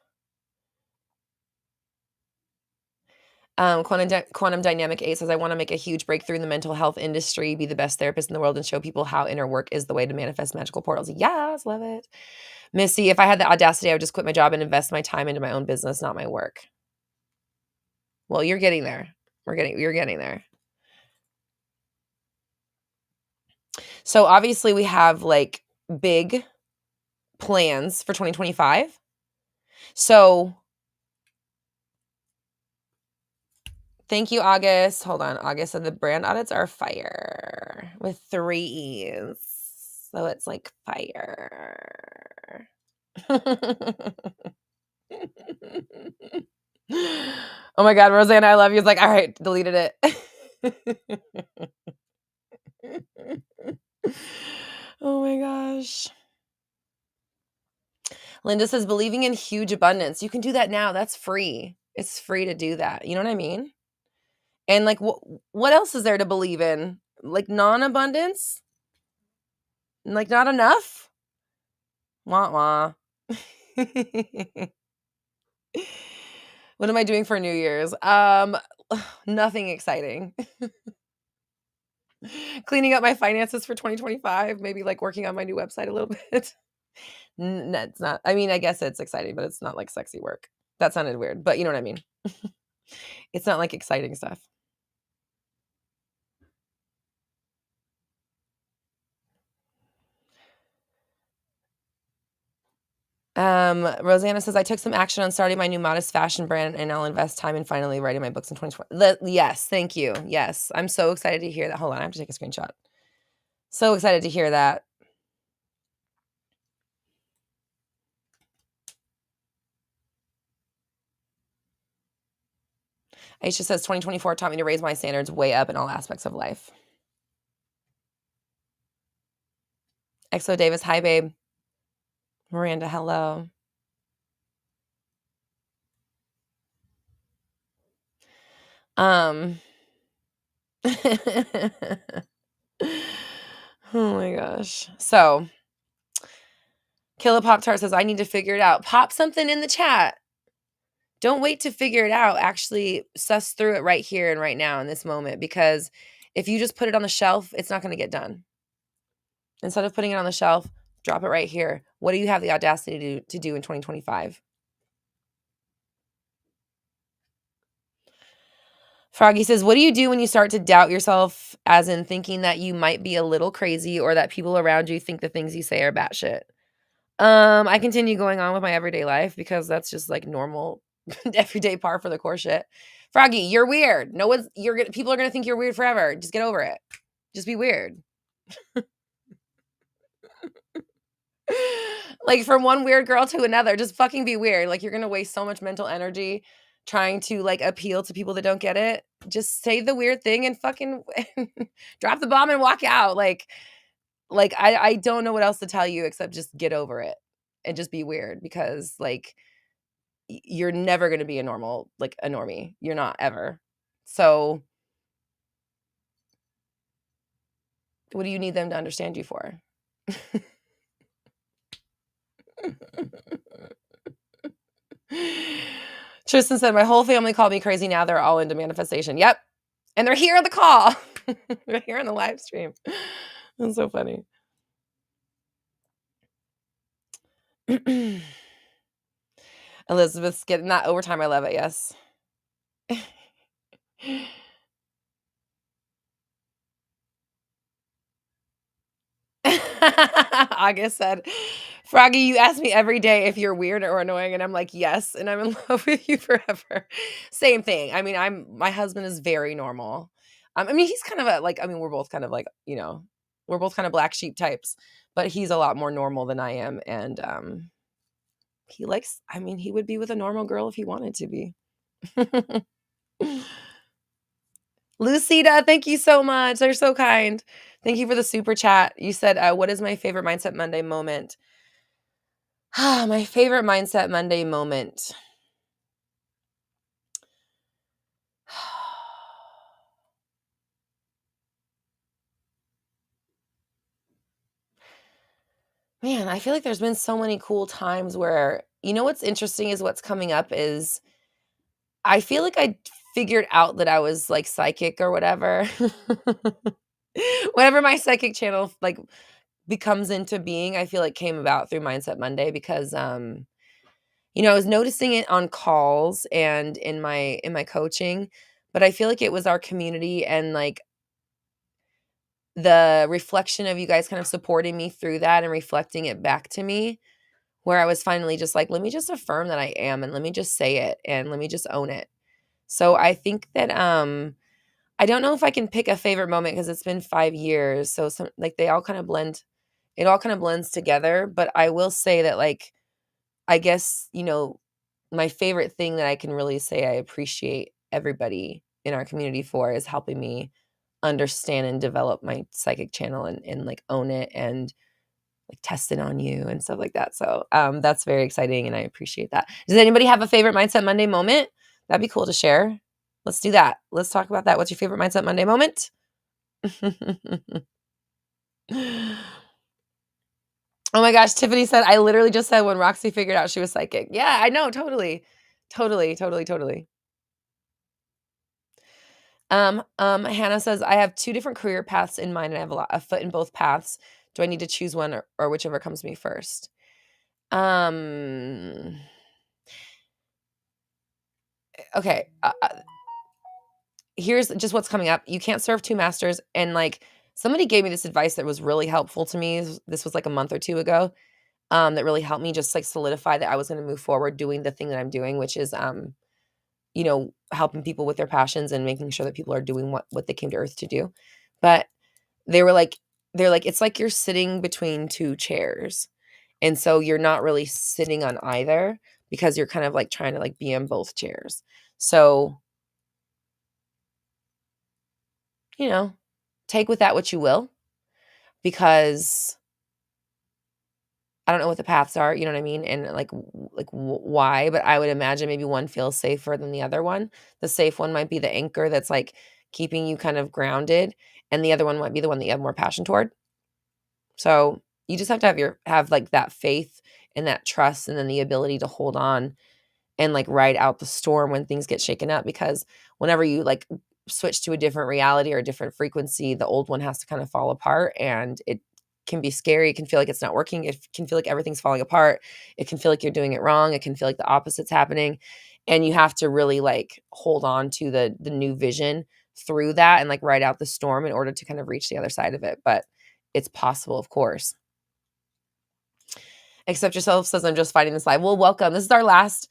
Quantum Dynamic 8 says, I want to make a huge breakthrough in the mental health industry, be the best therapist in the world, and show people how inner work is the way to manifest magical portals. Yes, love it. Missy, if I had the audacity, I would just quit my job and invest my time into my own business, not my work. Well, you're getting there. You're getting there. So obviously we have big plans for 2025. So thank you, August. Hold on. August said the brand audits are fire with 3 E's. So it's fire. Oh my God, Rosanna, I love you. It's all right, deleted it. Oh my gosh. Linda says, believing in huge abundance. You can do that now. That's free. It's free to do that. You know what I mean? And like, what else is there to believe in? Like non-abundance? Like not enough? Wah wah. What am I doing for New Year's? Nothing exciting. Cleaning up my finances for 2025, maybe like working on my new website a little bit. It's not. I mean, I guess it's exciting, but it's not like sexy work. That sounded weird, but you know what I mean. It's not like exciting stuff. Rosanna says, I took some action on starting my new modest fashion brand and I'll invest time in finally writing my books in 2020. Yes, thank you. Yes, I'm so excited to hear that. Hold on, I have to take a screenshot. So excited to hear that. Aisha says, 2024 taught me to raise my standards way up in all aspects of life. XO Davis, hi, babe. Miranda, hello. Oh my gosh. So, Killa Pop Tart says, I need to figure it out. Pop something in the chat. Don't wait to figure it out. Actually, suss through it right here and right now in this moment, because if you just put it on the shelf, it's not going to get done. Instead of putting it on the shelf, drop it right here. What do you have the audacity to do in 2025? Froggy says, what do you do when you start to doubt yourself, as in thinking that you might be a little crazy or that people around you think the things you say are batshit? I continue going on with my everyday life because that's just like normal, everyday par for the course shit. Froggy, you're weird. People are gonna think you're weird forever. Just get over it. Just be weird. Like from one weird girl to another, just fucking be weird. Like you're gonna waste so much mental energy trying to like appeal to people that don't get it. Just say the weird thing and fucking drop the bomb and walk out. Like I don't know what else to tell you except just get over it and just be weird, because like you're never going to be a normie. You're not ever. So what do you need them to understand you for? Tristan said, my whole family called me crazy. Now they're all into manifestation. Yep. And they're here on the call. They're here on the live stream. That's so funny. Elizabeth's getting that overtime. I love it. Yes. August said, Froggy, you ask me every day if you're weird or annoying, and I'm like, yes, and I'm in love with you forever. Same thing. I mean, my husband is very normal. I mean, he's kind of we're both kind of like, we're both kind of black sheep types, but he's a lot more normal than I am. And he would be with a normal girl if he wanted to be. Lucida, thank you so much. They're so kind. Thank you for the super chat. You said, what is my favorite Mindset Monday moment? My favorite Mindset Monday moment. Man, I feel like there's been so many cool times where, what's interesting is what's coming up is I feel like I figured out that I was like psychic or whatever. Whatever my psychic channel like becomes into being, I feel like came about through Mindset Monday, because I was noticing it on calls and in my coaching, but I feel like it was our community and like the reflection of you guys kind of supporting me through that and reflecting it back to me, where I was finally just like, let me just affirm that I am, and let me just say it, and let me just own it. So I think that I don't know if I can pick a favorite moment because it's been 5 years. So they all kind of blend. It all kind of blends together. But I will say that like, I guess, my favorite thing that I can really say I appreciate everybody in our community for is helping me understand and develop my psychic channel and like own it and like tested on you and stuff like that. So that's very exciting, and I appreciate that. Does anybody have a favorite Mindset Monday moment? That'd be cool to share. Let's do that. Let's talk about that. What's your favorite Mindset Monday moment? Oh my gosh, Tiffany said, I literally just said when Roxy figured out she was psychic. Yeah, I know, totally. Totally, totally, totally. Hannah says, I have 2 different career paths in mind and I have a foot in both paths. Do I need to choose one or whichever comes to me first? Okay. Here's just what's coming up. You can't serve 2 masters. And like somebody gave me this advice that was really helpful to me. This was like a month or 2 ago. That really helped me just like solidify that I was going to move forward doing the thing that I'm doing, which is, helping people with their passions and making sure that people are doing what they came to earth to do. But they're like, it's like you're sitting between 2 chairs. And so you're not really sitting on either because you're kind of like trying to like be on both chairs. So, take with that what you will, because I don't know what the paths are, you know what I mean? And like why, but I would imagine maybe one feels safer than the other one. The safe one might be the anchor that's like keeping you kind of grounded, and the other one might be the one that you have more passion toward. So you just have to have like that faith and that trust, and then the ability to hold on and like ride out the storm when things get shaken up, because whenever you like switch to a different reality or a different frequency, the old one has to kind of fall apart, and it can be scary. It can feel like it's not working. It can feel like everything's falling apart. It can feel like you're doing it wrong. It can feel like the opposite's happening. And you have to really like hold on to the new vision through that and like ride out the storm in order to kind of reach the other side of it. But it's possible, of course. Accept Yourself says, I'm just fighting this live. Well, welcome. This is our last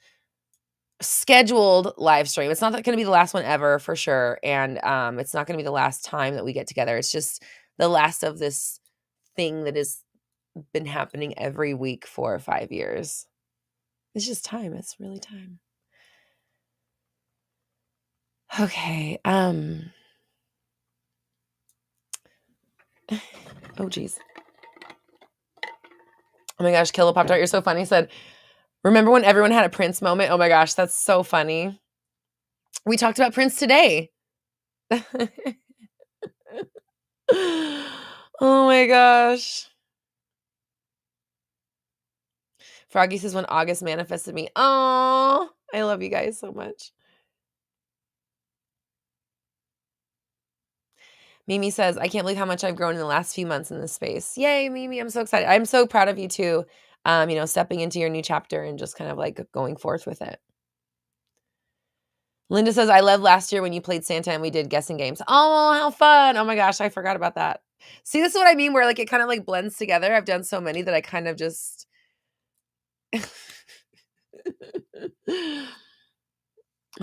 scheduled live stream. It's not going to be the last one ever for sure. And it's not going to be the last time that we get together. It's just the last of this thing that has been happening every week for 5 years. It's just time. It's really time. Okay. Oh geez. Oh my gosh, Killa Pop Tart, you're so funny. Said, remember when everyone had a Prince moment? Oh my gosh, that's so funny. We talked about Prince today. Oh my gosh. Froggy says, when August manifested me. Oh, I love you guys so much. Mimi says, I can't believe how much I've grown in the last few months in this space. Yay, Mimi. I'm so excited. I'm so proud of you too. Stepping into your new chapter and just kind of like going forth with it. Linda says, I loved last year when you played Santa and we did guessing games. Oh, how fun. Oh my gosh, I forgot about that. See, this is what I mean, where like it kind of like blends together. I've done so many that I kind of just it's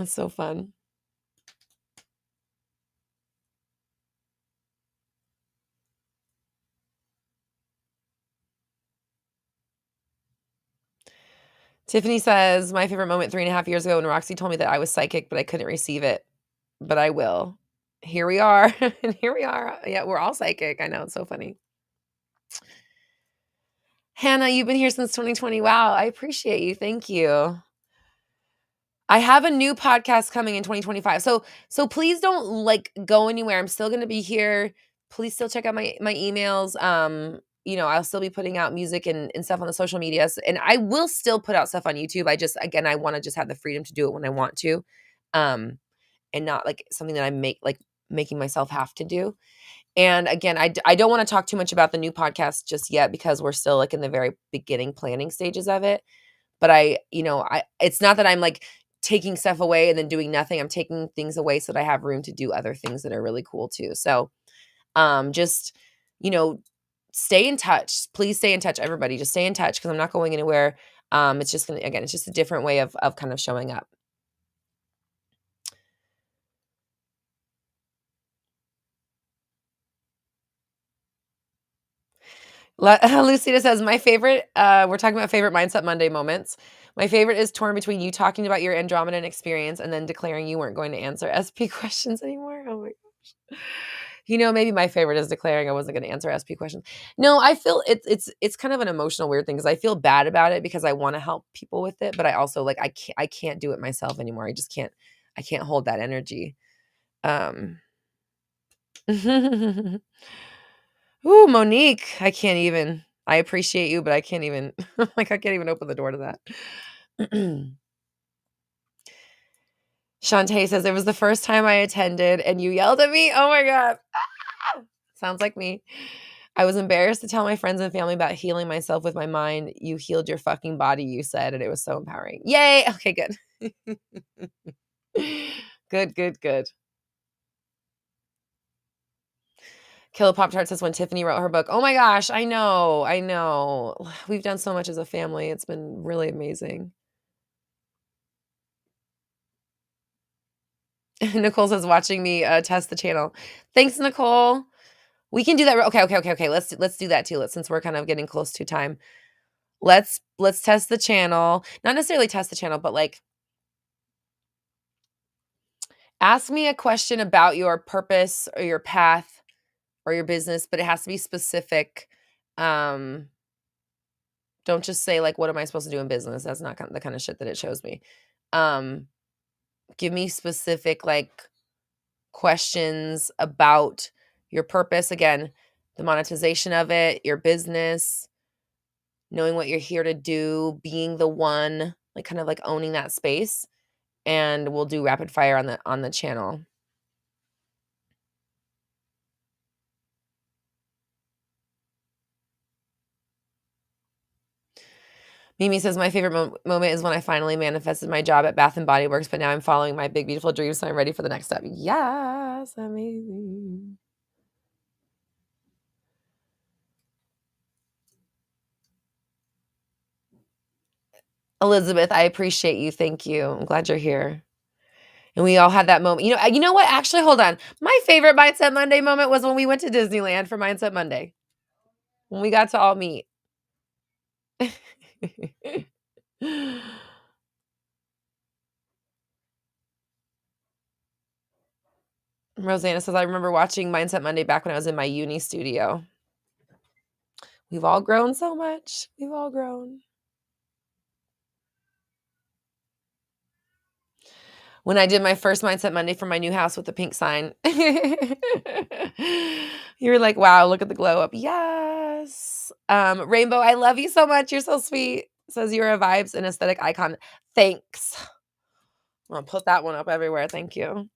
so fun. Tiffany says, my favorite moment 3.5 years ago when Roxy told me that I was psychic, but I couldn't receive it. But I will. Here we are. And here we are. Yeah, we're all psychic. I know. It's so funny. Hannah, you've been here since 2020. Wow. I appreciate you. Thank you. I have a new podcast coming in 2025. So please don't like go anywhere. I'm still going to be here. Please still check out my emails. I'll still be putting out music and stuff on the social medias, and I will still put out stuff on YouTube. I want to just have the freedom to do it when I want to. And not like something that I'm making myself have to do. And again, I don't want to talk too much about the new podcast just yet because we're still like in the very beginning planning stages of it. But it's not that I'm like taking stuff away and then doing nothing. I'm taking things away so that I have room to do other things that are really cool too. So, just, stay in touch. Please stay in touch, everybody. Just stay in touch because I'm not going anywhere. It's just it's just a different way of kind of showing up. Lucita says, my favorite, we're talking about favorite Mindset Monday moments. My favorite is torn between you talking about your Andromedan experience and then declaring you weren't going to answer SP questions anymore. Oh my gosh. Maybe my favorite is declaring I wasn't going to answer SP questions. No, I feel it's kind of an emotional weird thing because I feel bad about it because I want to help people with it, but I also like I can't do it myself anymore. I just can't. I can't hold that energy. Ooh, Monique, I can't even. I appreciate you, but I can't even. Like I can't even open the door to that. Shantae says it was the first time I attended, and you yelled at me. Oh my god. Sounds like me. I was embarrassed to tell my friends and family about healing myself with my mind. You healed your fucking body, you said, and it was so empowering. Yay! Okay, good. Good. Killer Pop Tart says when Tiffany wrote her book. Oh my gosh, I know. We've done so much as a family. It's been really amazing. Nicole says watching me test the channel. Thanks, Nicole. We can do that. Okay. Let's do that too. Since we're kind of getting close to time. Let's test the channel. Not necessarily test the channel, but like ask me a question about your purpose or your path or your business, but it has to be specific. Don't just say like, what am I supposed to do in business? That's not the kind of shit that it shows me. Give me specific like questions about your purpose. Again, the monetization of it, your business, knowing what you're here to do, being the one, like kind of like owning that space. And we'll do rapid fire on the channel. Mimi says, my favorite moment is when I finally manifested my job at Bath and Body Works, but now I'm following my big, beautiful dreams, so I'm ready for the next step. Yes, amazing. Elizabeth, I appreciate you. Thank you. I'm glad you're here. And we all had that moment. You know what? Actually, hold on. My favorite Mindset Monday moment was when we went to Disneyland for Mindset Monday. When we got to all meet. Rosanna says, I remember watching Mindset Monday back when I was in my uni studio. We've all grown so much. We've all grown. When I did my first Mindset Monday for my new house with the pink sign. You were like, wow, look at the glow up. Yes. Rainbow, I love you so much. You're so sweet. Says you're a vibes and aesthetic icon. Thanks. I'm going to put that one up everywhere. Thank you.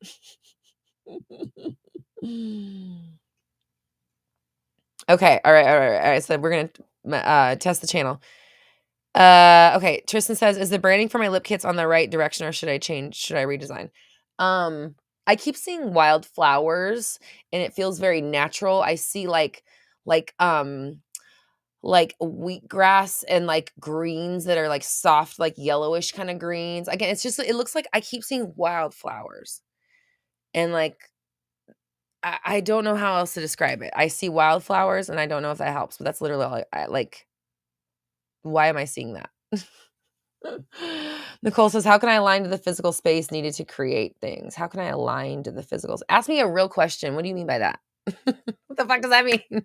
Okay. All right. So we're going to test the channel. Okay. Tristan says, is the branding for my lip kits on the right direction or should I change? Should I redesign? I keep seeing wildflowers and it feels very natural. I see like wheatgrass and like greens that are like soft, like yellowish kind of greens. Again, it looks like I keep seeing wildflowers and like, I don't know how else to describe it. I see wildflowers and I don't know if that helps, but that's literally all I like. Why am I seeing that? Nicole says, how can I align to the physical space needed to create things? How can I align to the physical? Ask me a real question. What do you mean by that? What the fuck does that mean?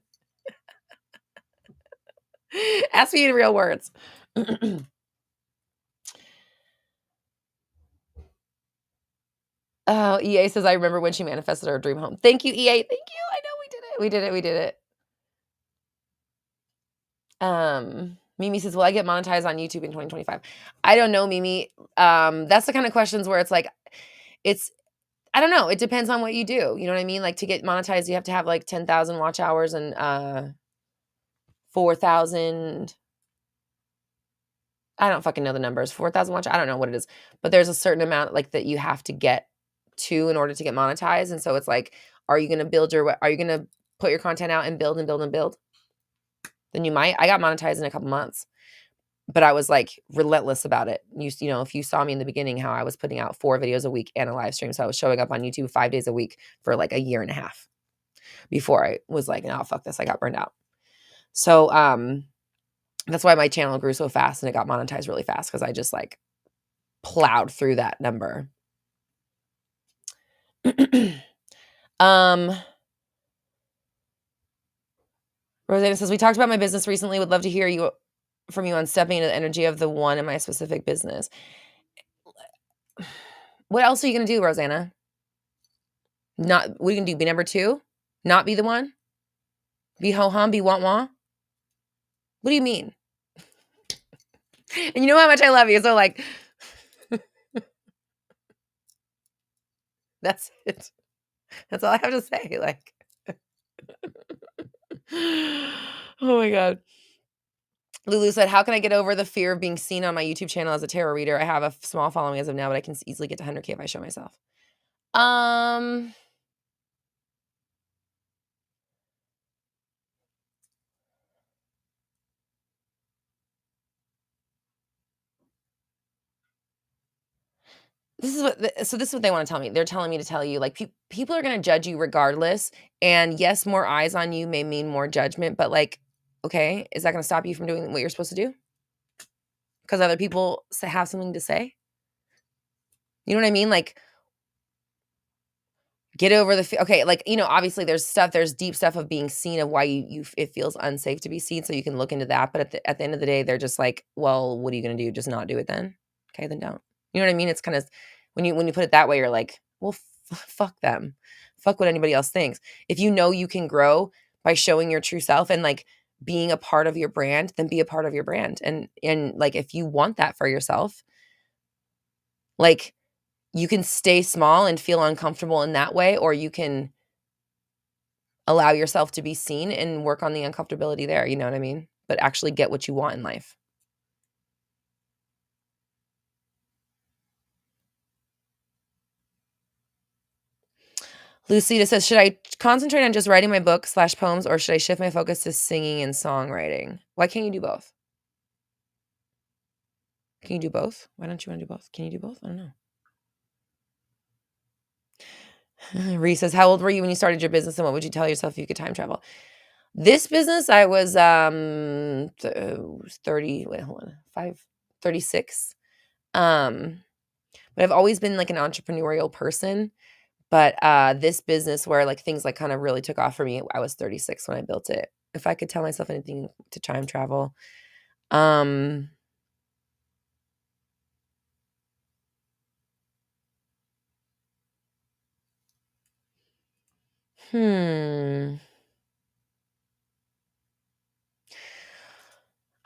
Ask me in real words. Oh, EA says, I remember when she manifested her dream home. Thank you, EA. Thank you. I know we did it. Mimi says, will I get monetized on YouTube in 2025? I don't know, Mimi. That's the kind of questions where it's like, I don't know. It depends on what you do. You know what I mean? Like to get monetized, you have to have like 10,000 watch hours and 4,000. I don't fucking know the numbers. 4,000 watch. I don't know what it is, but there's a certain amount like that you have to get to in order to get monetized. And so it's like, are you going to put your content out and build and build and build? Then you might. I got monetized in a couple months, but I was like relentless about it. You know, if you saw me in the beginning, how I was putting out 4 videos a week and a live stream. So I was showing up on YouTube 5 days a week for like a year and a half before I was like, no, fuck this. I got burned out. So, that's why my channel grew so fast and it got monetized really fast. Cause I just like plowed through that number. Rosanna says, we talked about my business recently. Would love to hear from you on stepping into the energy of the one in my specific business. What else are you going to do, Rosanna? What are you going to do? Be number 2? Not be the one? Be ho-hum? Be want-want? What do you mean? And you know how much I love you. So like, that's it. That's all I have to say. Like, oh my God. Lulu said, how can I get over the fear of being seen on my YouTube channel as a tarot reader? I have a small following as of now, but I can easily get to 100K if I show myself. This is what they want to tell me. They're telling me to tell you, like, people are going to judge you regardless. And yes, more eyes on you may mean more judgment, but like, okay, is that going to stop you from doing what you're supposed to do? Because other people have something to say? You know what I mean? Like, get over okay, like, obviously there's deep stuff of being seen, of why it feels unsafe to be seen. So you can look into that. But at the end of the day, they're just like, well, what are you going to do? Just not do it then? Okay, then don't. You know what I mean? It's kind of, when you put it that way, you're like, well, fuck them. Fuck what anybody else thinks. If you know you can grow by showing your true self and like being a part of your brand, then be a part of your brand. And like, if you want that for yourself, like, you can stay small and feel uncomfortable in that way, or you can allow yourself to be seen and work on the uncomfortability there. You know what I mean? But actually get what you want in life. Lucida says, should I concentrate on just writing my book / poems, or should I shift my focus to singing and songwriting? Why can't you do both? Can you do both? Why don't you want to do both? Can you do both? I don't know. Ree says, how old were you when you started your business, and what would you tell yourself if you could time travel? This business, I was 36. But I've always been like an entrepreneurial person. But this business, where like things like kind of really took off for me, I was 36 when I built it. If I could tell myself anything to time travel, I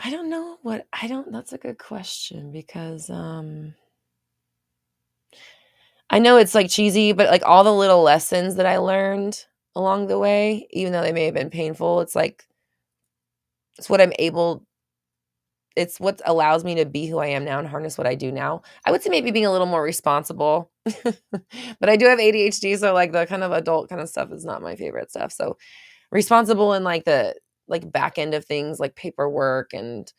don't know that's a good question, because I know it's like cheesy, but like all the little lessons that I learned along the way, even though they may have been painful, it's like, it's what allows me to be who I am now and harness what I do now. I would say maybe being a little more responsible, but I do have ADHD. So like the kind of adult kind of stuff is not my favorite stuff. So responsible in like the back end of things, like paperwork. And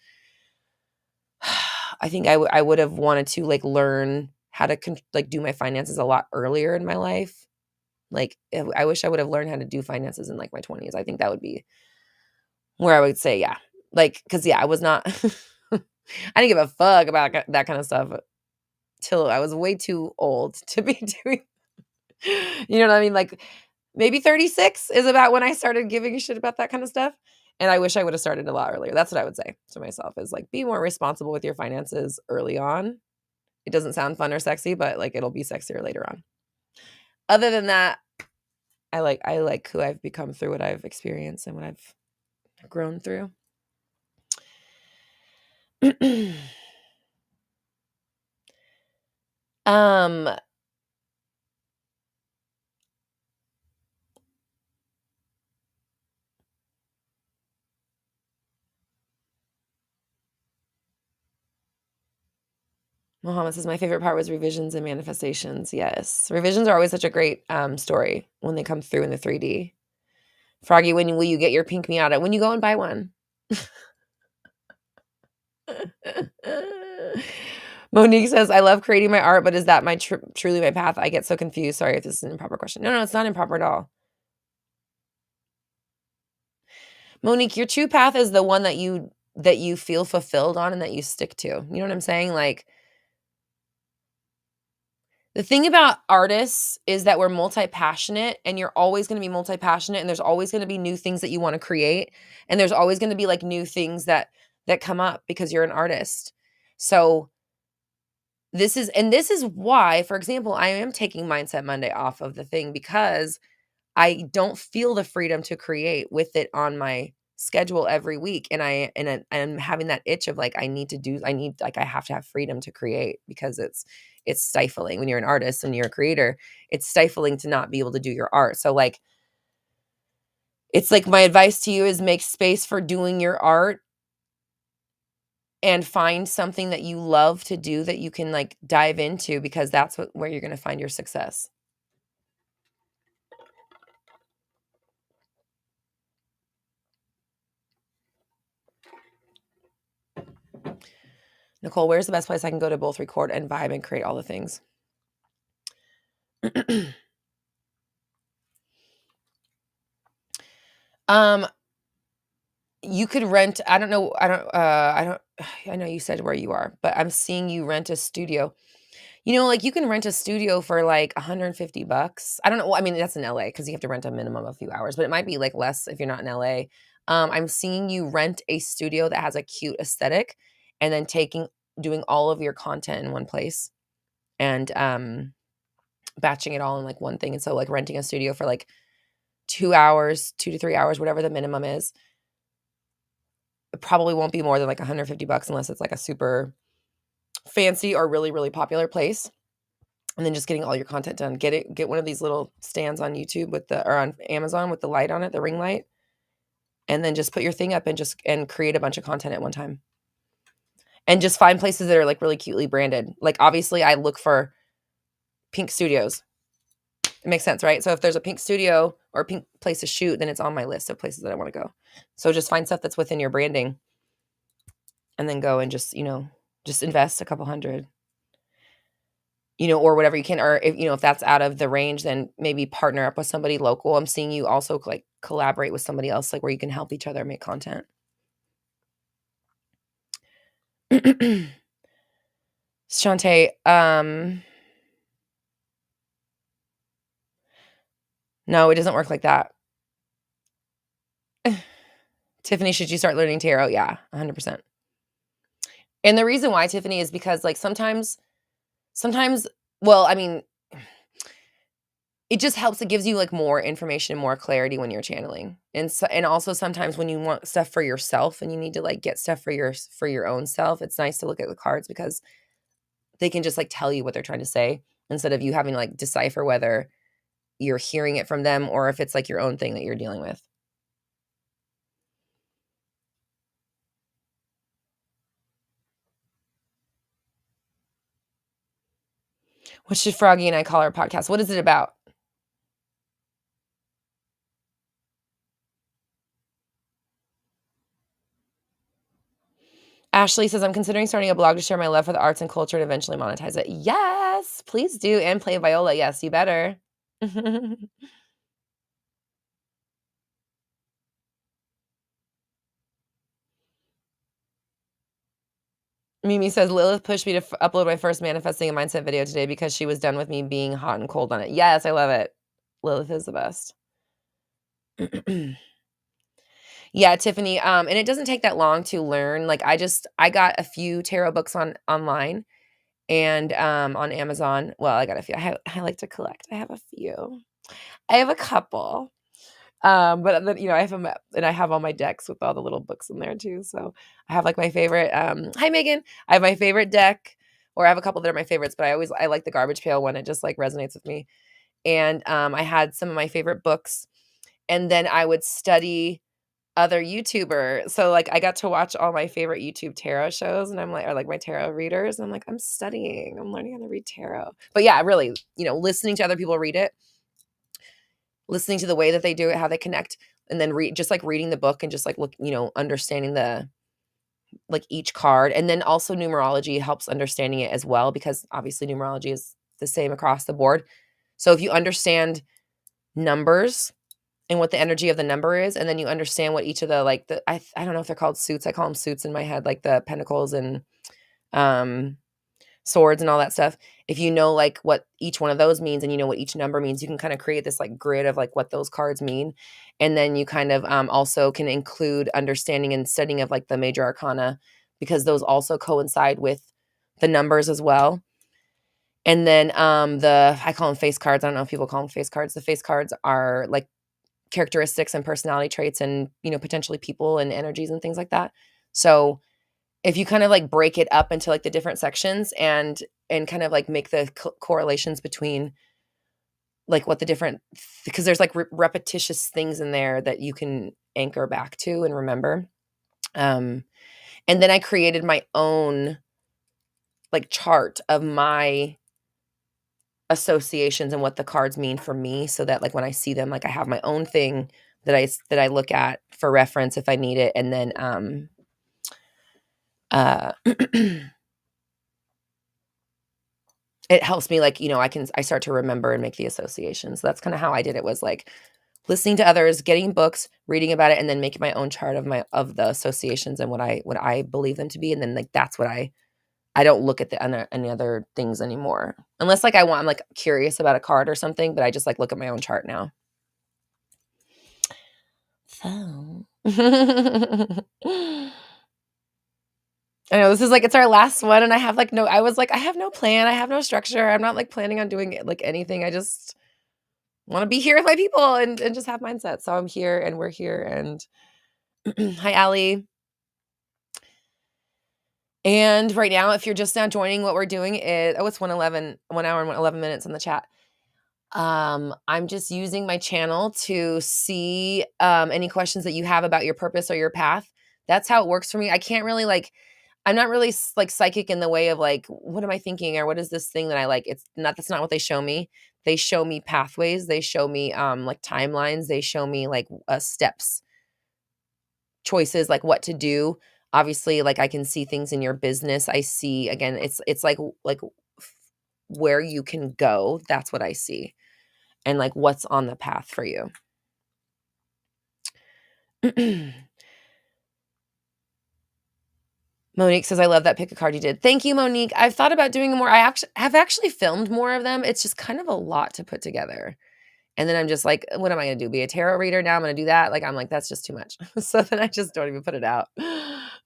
I think I would have wanted to like learn how to do my finances a lot earlier in my life. Like, I wish I would have learned how to do finances in like my 20s. I think that would be where I would say, yeah. Like, because I was not, I didn't give a fuck about that kind of stuff till I was way too old to be doing, you know what I mean? Like, maybe 36 is about when I started giving a shit about that kind of stuff. And I wish I would have started a lot earlier. That's what I would say to myself, is like, be more responsible with your finances early on. It doesn't sound fun or sexy, but like, it'll be sexier later on. Other than that, I like who I've become through what I've experienced and what I've grown through. Muhammad says, my favorite part was revisions and manifestations. Yes. Revisions are always such a great story when they come through in the 3D. Froggy, when will you get your pink Miata? When you go and buy one. Monique says, I love creating my art, but is that truly my path? I get so confused. Sorry if this is an improper question. No, it's not improper at all. Monique, your true path is the one that you feel fulfilled on and that you stick to. You know what I'm saying? Like, The thing about artists is that we're multi-passionate, and you're always going to be multi-passionate, and there's always going to be new things that you want to create, and there's always going to be like new things that come up because you're an artist. So this is why, for example, I am taking Mindset Monday off of the thing, because I don't feel the freedom to create with it on my schedule every week, and I'm having that itch of like I have to have freedom to create, because it's stifling when you're an artist and you're a creator. It's stifling to not be able to do your art. So like it's like my advice to you is make space for doing your art, and find something that you love to do that you can like dive into, because that's where you're going to find your success. Nicole, where's the best place I can go to both record and vibe and create all the things? You could rent, I know you said where you are, but I'm seeing you rent a studio. Like you can rent a studio for like $150. I don't know. Well, I mean, that's in LA because you have to rent a minimum of a few hours, but it might be like less if you're not in LA. I'm seeing you rent a studio that has a cute aesthetic, and then doing all of your content in one place, and batching it all in like one thing. And so like renting a studio for like 2 hours, 2 to 3 hours, whatever the minimum is. It probably won't be more than like $150 unless it's like a super fancy or really, really popular place. And then just getting all your content done. Get one of these little stands on YouTube or on Amazon with the light on it, the ring light. And then just put your thing up and create a bunch of content at one time. And just find places that are like really cutely branded. Like obviously I look for pink studios. It makes sense, right? So if there's a pink studio or a pink place to shoot, then it's on my list of places that I want to go. So just find stuff that's within your branding, and then go and just invest a couple hundred, or whatever you can. Or if that's out of the range, then maybe partner up with somebody local. I'm seeing you also like collaborate with somebody else, like where you can help each other make content. Shantae, no, it doesn't work like that. Tiffany, should you start learning tarot? Yeah, 100%. And the reason why, Tiffany, is because like sometimes, well, I mean, it just helps. It gives you like more information, more clarity when you're channeling. And also sometimes when you want stuff for yourself and you need to like get stuff for your own self, it's nice to look at the cards, because they can just like tell you what they're trying to say, instead of you having to like decipher whether you're hearing it from them or if it's like your own thing that you're dealing with. What should Froggy and I call our podcast? What is it about? Ashley says, I'm considering starting a blog to share my love for the arts and culture and eventually monetize it. Yes, please do. And play viola. Yes, you better. Mimi says, Lilith pushed me to upload my first manifesting a mindset video today because she was done with me being hot and cold on it. Yes, I love it. Lilith is the best. Yeah, Tiffany. And it doesn't take that long to learn. Like I got a few tarot books online and on Amazon. Well, I got a few. I like to collect. I have a few. I have a couple. But then, I have them, and I have all my decks with all the little books in there too. So I have like my favorite, hi Megan. I have my favorite deck, or I have a couple that are my favorites, but I like the garbage pail one. It just like resonates with me. And, I had some of my favorite books, and then I would study other YouTuber. So like I got to watch all my favorite YouTube tarot shows, and I'm like, or like my tarot readers. And I'm like, I'm learning how to read tarot. But yeah, really, listening to other people read it, listening to the way that they do it, how they connect, and then just like reading the book and just like understanding like each card. And then also numerology helps understanding it as well, because obviously numerology is the same across the board. So if you understand numbers and what the energy of the number is, and then you understand what each of the I don't know if they're called suits. I call them suits in my head, like the pentacles and swords and all that stuff. If you know like what each one of those means and you know what each number means, you can kind of create this like grid of like what those cards mean. And then you kind of also can include understanding and studying of like the major arcana, because those also coincide with the numbers as well. And then I call them face cards. I don't know if people call them face cards. The face cards are like characteristics and personality traits and, you know, potentially people and energies and things like that. So if you kind of like break it up into like the different sections and kind of like make the correlations between like what the different, because there's like repetitious things in there that you can anchor back to and remember. And then I created my own like chart of my associations and what the cards mean for me, so that like when I see them, like I have my own thing that I look at for reference if I need it. And then it helps me, like, you know, I start to remember and make the associations. So that's kind of how I did it, was like listening to others, getting books, reading about it, and then making my own chart of the associations and what I believe them to be. And then like that's what I don't look at any other things anymore, unless like I'm like curious about a card or something, but I just like look at my own chart now. So I know this is like, it's our last one, and I have like I was like, I have no plan, I have no structure, I'm not like planning on doing like anything. I just want to be here with my people and just have mindset. So I'm here and we're here. And hi, Allie. And right now, if you're just now joining, what we're doing is, it's 1 hour and 11 minutes in the chat. I'm just using my channel to see any questions that you have about your purpose or your path. That's how it works for me. I can't really like, I'm not really like psychic in the way of like, what am I thinking, or what is this thing that I like? That's not what they show me. They show me pathways. They show me like timelines. They show me like steps, choices, like what to do. Obviously, like I can see things in your business. I see, again, it's like where you can go. That's what I see. And like what's on the path for you. Monique says, I love that pick a card you did. Thank you, Monique. I've thought about doing more. I have actually filmed more of them. It's just kind of a lot to put together. And then I'm just like, what am I going to do? Be a tarot reader now? I'm going to do that. Like, I'm like, that's just too much. So then I just don't even put it out.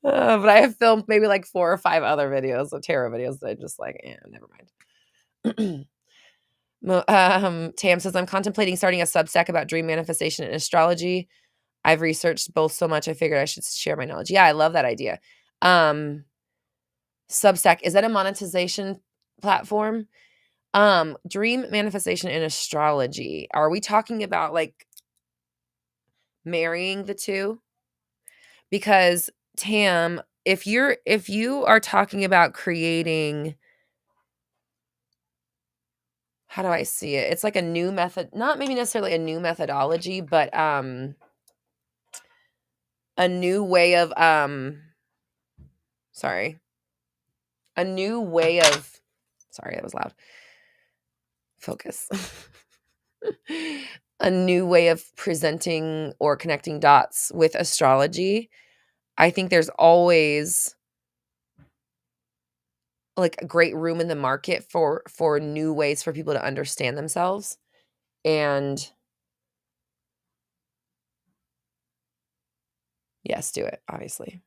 But I have filmed maybe like 4 or 5 other videos of tarot videos that I just like, never mind. Tam says, I'm contemplating starting a Substack about dream manifestation and astrology. I've researched both so much, I figured I should share my knowledge. Yeah, I love that idea. Substack, is that a monetization platform? Dream manifestation and astrology. Are we talking about like marrying the two? Because Tam, if you are talking about creating, how do I see it? It's like a new method, not maybe necessarily a new methodology, but a new way of sorry, that was loud. Focus. A new way of presenting or connecting dots with astrology. I think there's always like a great room in the market for new ways for people to understand themselves. And yes, do it, obviously.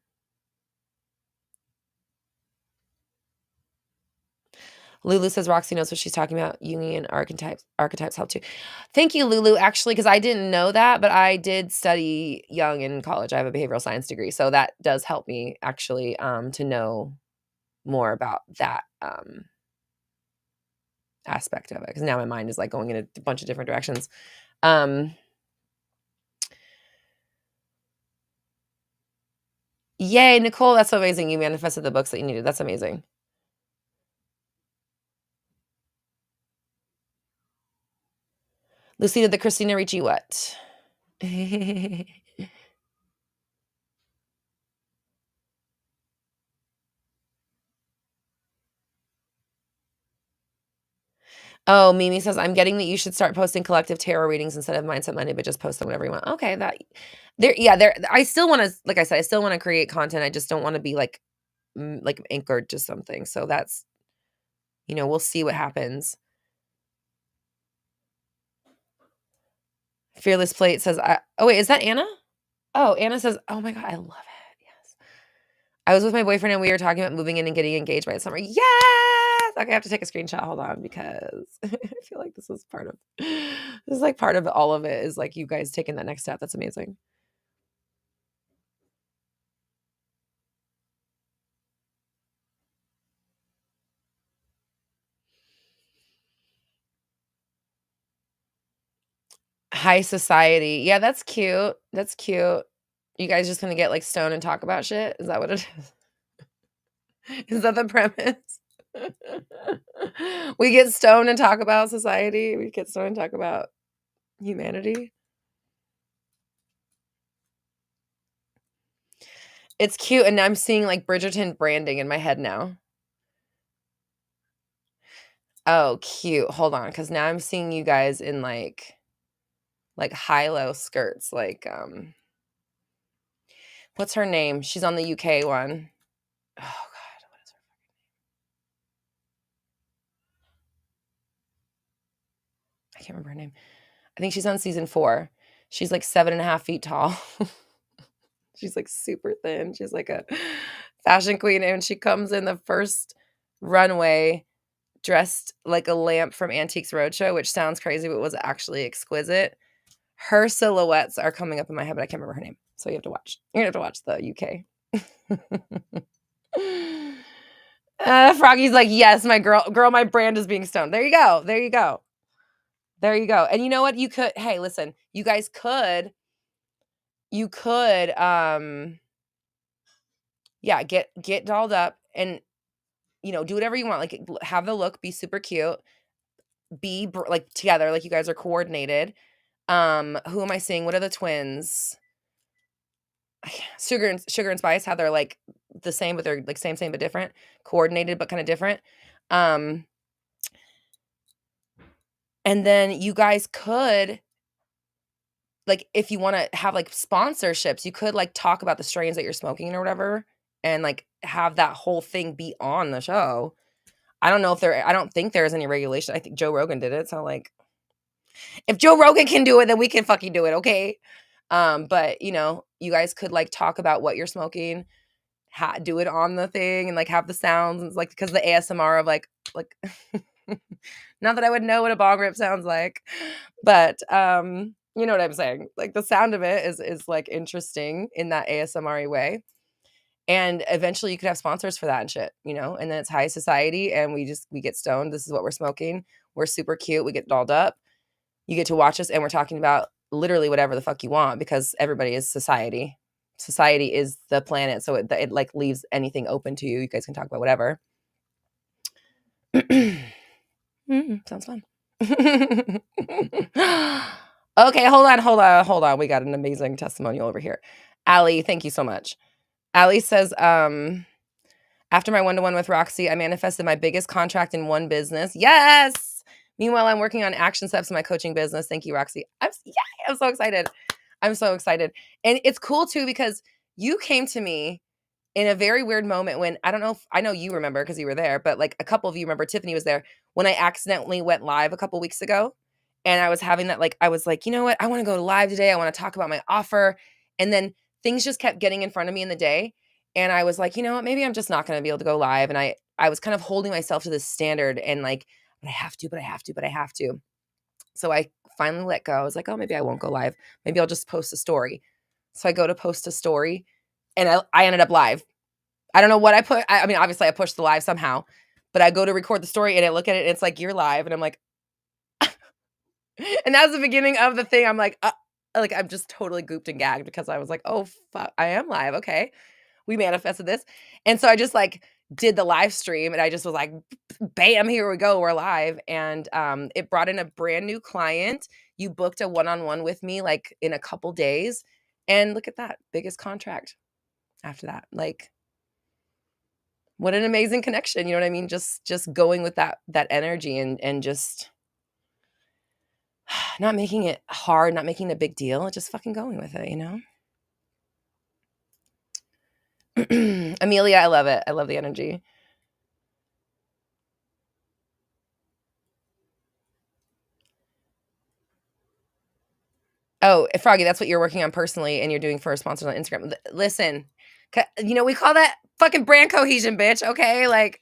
Lulu says Roxy knows what she's talking about. Jungian archetypes help too. Thank you, Lulu, actually, because I didn't know that, but I did study Jung in college. I have a behavioral science degree. So that does help me actually to know more about that aspect of it, because now my mind is like going in a bunch of different directions. Yay, Nicole, that's so amazing. You manifested the books that you needed. That's amazing. Lucina, the Christina Ricci what? Oh, Mimi says, I'm getting that you should start posting collective tarot readings instead of Mindset Monday, but just post them whenever you want. Okay, I still want to, like I said, I still want to create content. I just don't want to be like anchored to something. So that's You know, we'll see what happens. Fearless Plate says, oh, wait, is that Anna? Oh, Anna says, oh my God, I love it. Yes. I was with my boyfriend and we were talking about moving in and getting engaged by the summer. Yes. Okay, I have to take a screenshot. Hold on, because I feel like this is like part of all of it is like you guys taking that next step. That's amazing. High society. Yeah, that's cute. That's cute. You guys just gonna get like stoned and talk about shit? Is that what it is? Is that the premise? We get stoned and talk about society. We get stoned and talk about humanity. It's cute, and I'm seeing like Bridgerton branding in my head now. Oh, cute. Hold on, because now I'm seeing you guys in like high-low skirts. Like, what's her name? She's on the UK one. Oh God, what is her fucking name? I can't remember her name. I think she's on season 4. She's like 7.5 feet tall. She's like super thin. She's like a fashion queen, and she comes in the first runway dressed like a lamp from Antiques Roadshow, which sounds crazy, but was actually exquisite. Her silhouettes are coming up in my head, but I can't remember her name. So you have to watch. You're gonna have to watch the UK. Froggy's like, yes, my girl, my brand is being stoned. There you go. There you go. There you go. And you know what? You could, hey, listen, you guys could, yeah, get dolled up and, you know, do whatever you want. Like, have the look, be super cute, be like together, like you guys are coordinated. Who am I seeing? What are the twins? Sugar and Spice, how they're like the same, but they're like same but different, coordinated but kind of different. And then you guys could, like, if you want to have like sponsorships, you could like talk about the strains that you're smoking or whatever, and like have that whole thing be on the show. I don't think there's any regulation. I think Joe Rogan did it, so like, if Joe Rogan can do it, then we can fucking do it, okay? But you know, you guys could like talk about what you're smoking, do it on the thing, and like have the sounds, and like, because the ASMR of like not that I would know what a bong rip sounds like, but you know what I'm saying? Like the sound of it is like interesting in that ASMR way. And eventually you could have sponsors for that and shit, you know? And then it's high society and we get stoned. This is what we're smoking. We're super cute. We get dolled up. You get to watch us and we're talking about literally whatever the fuck you want, because everybody is society. Society is the planet. So it like leaves anything open to you. You guys can talk about whatever. Sounds fun. Okay, hold on. We got an amazing testimonial over here. Allie, thank you so much. Allie says, after my one-to-one with Roxy, I manifested my biggest contract in one business. Yes! Meanwhile, I'm working on action steps in my coaching business. Thank you, Roxy. I'm so excited. I'm so excited. And it's cool too, because you came to me in a very weird moment when, I don't know if, I know you remember because you were there, but like a couple of you remember, Tiffany was there when I accidentally went live a couple weeks ago. And I was having that, like, I was like, you know what? I want to go live today. I want to talk about my offer. And then things just kept getting in front of me in the day. And I was like, you know what? Maybe I'm just not going to be able to go live. And I was kind of holding myself to this standard and like, but I have to. So I finally let go. I was like, oh, maybe I won't go live. Maybe I'll just post a story. So I go to post a story and I ended up live. I don't know what I put. I mean, obviously I pushed the live somehow, but I go to record the story and I look at it and it's like, you're live. And I'm like, and that's the beginning of the thing. I'm like I'm just totally gooped and gagged because I was like, oh, fuck, I am live. Okay. We manifested this. And so I just like did the live stream and I just was like, bam, here we go. We're live. And it brought in a brand new client. You booked a one-on-one with me like in a couple days. And look at that. Biggest contract after that. Like, what an amazing connection. You know what I mean? Just going with that energy and just not making it hard, not making it a big deal, just fucking going with it, you know? Amelia, I love it. I love the energy. Oh, Froggy, that's what you're working on personally and you're doing for a sponsor on Instagram. Listen, we call that fucking brand cohesion, bitch. Okay. Like,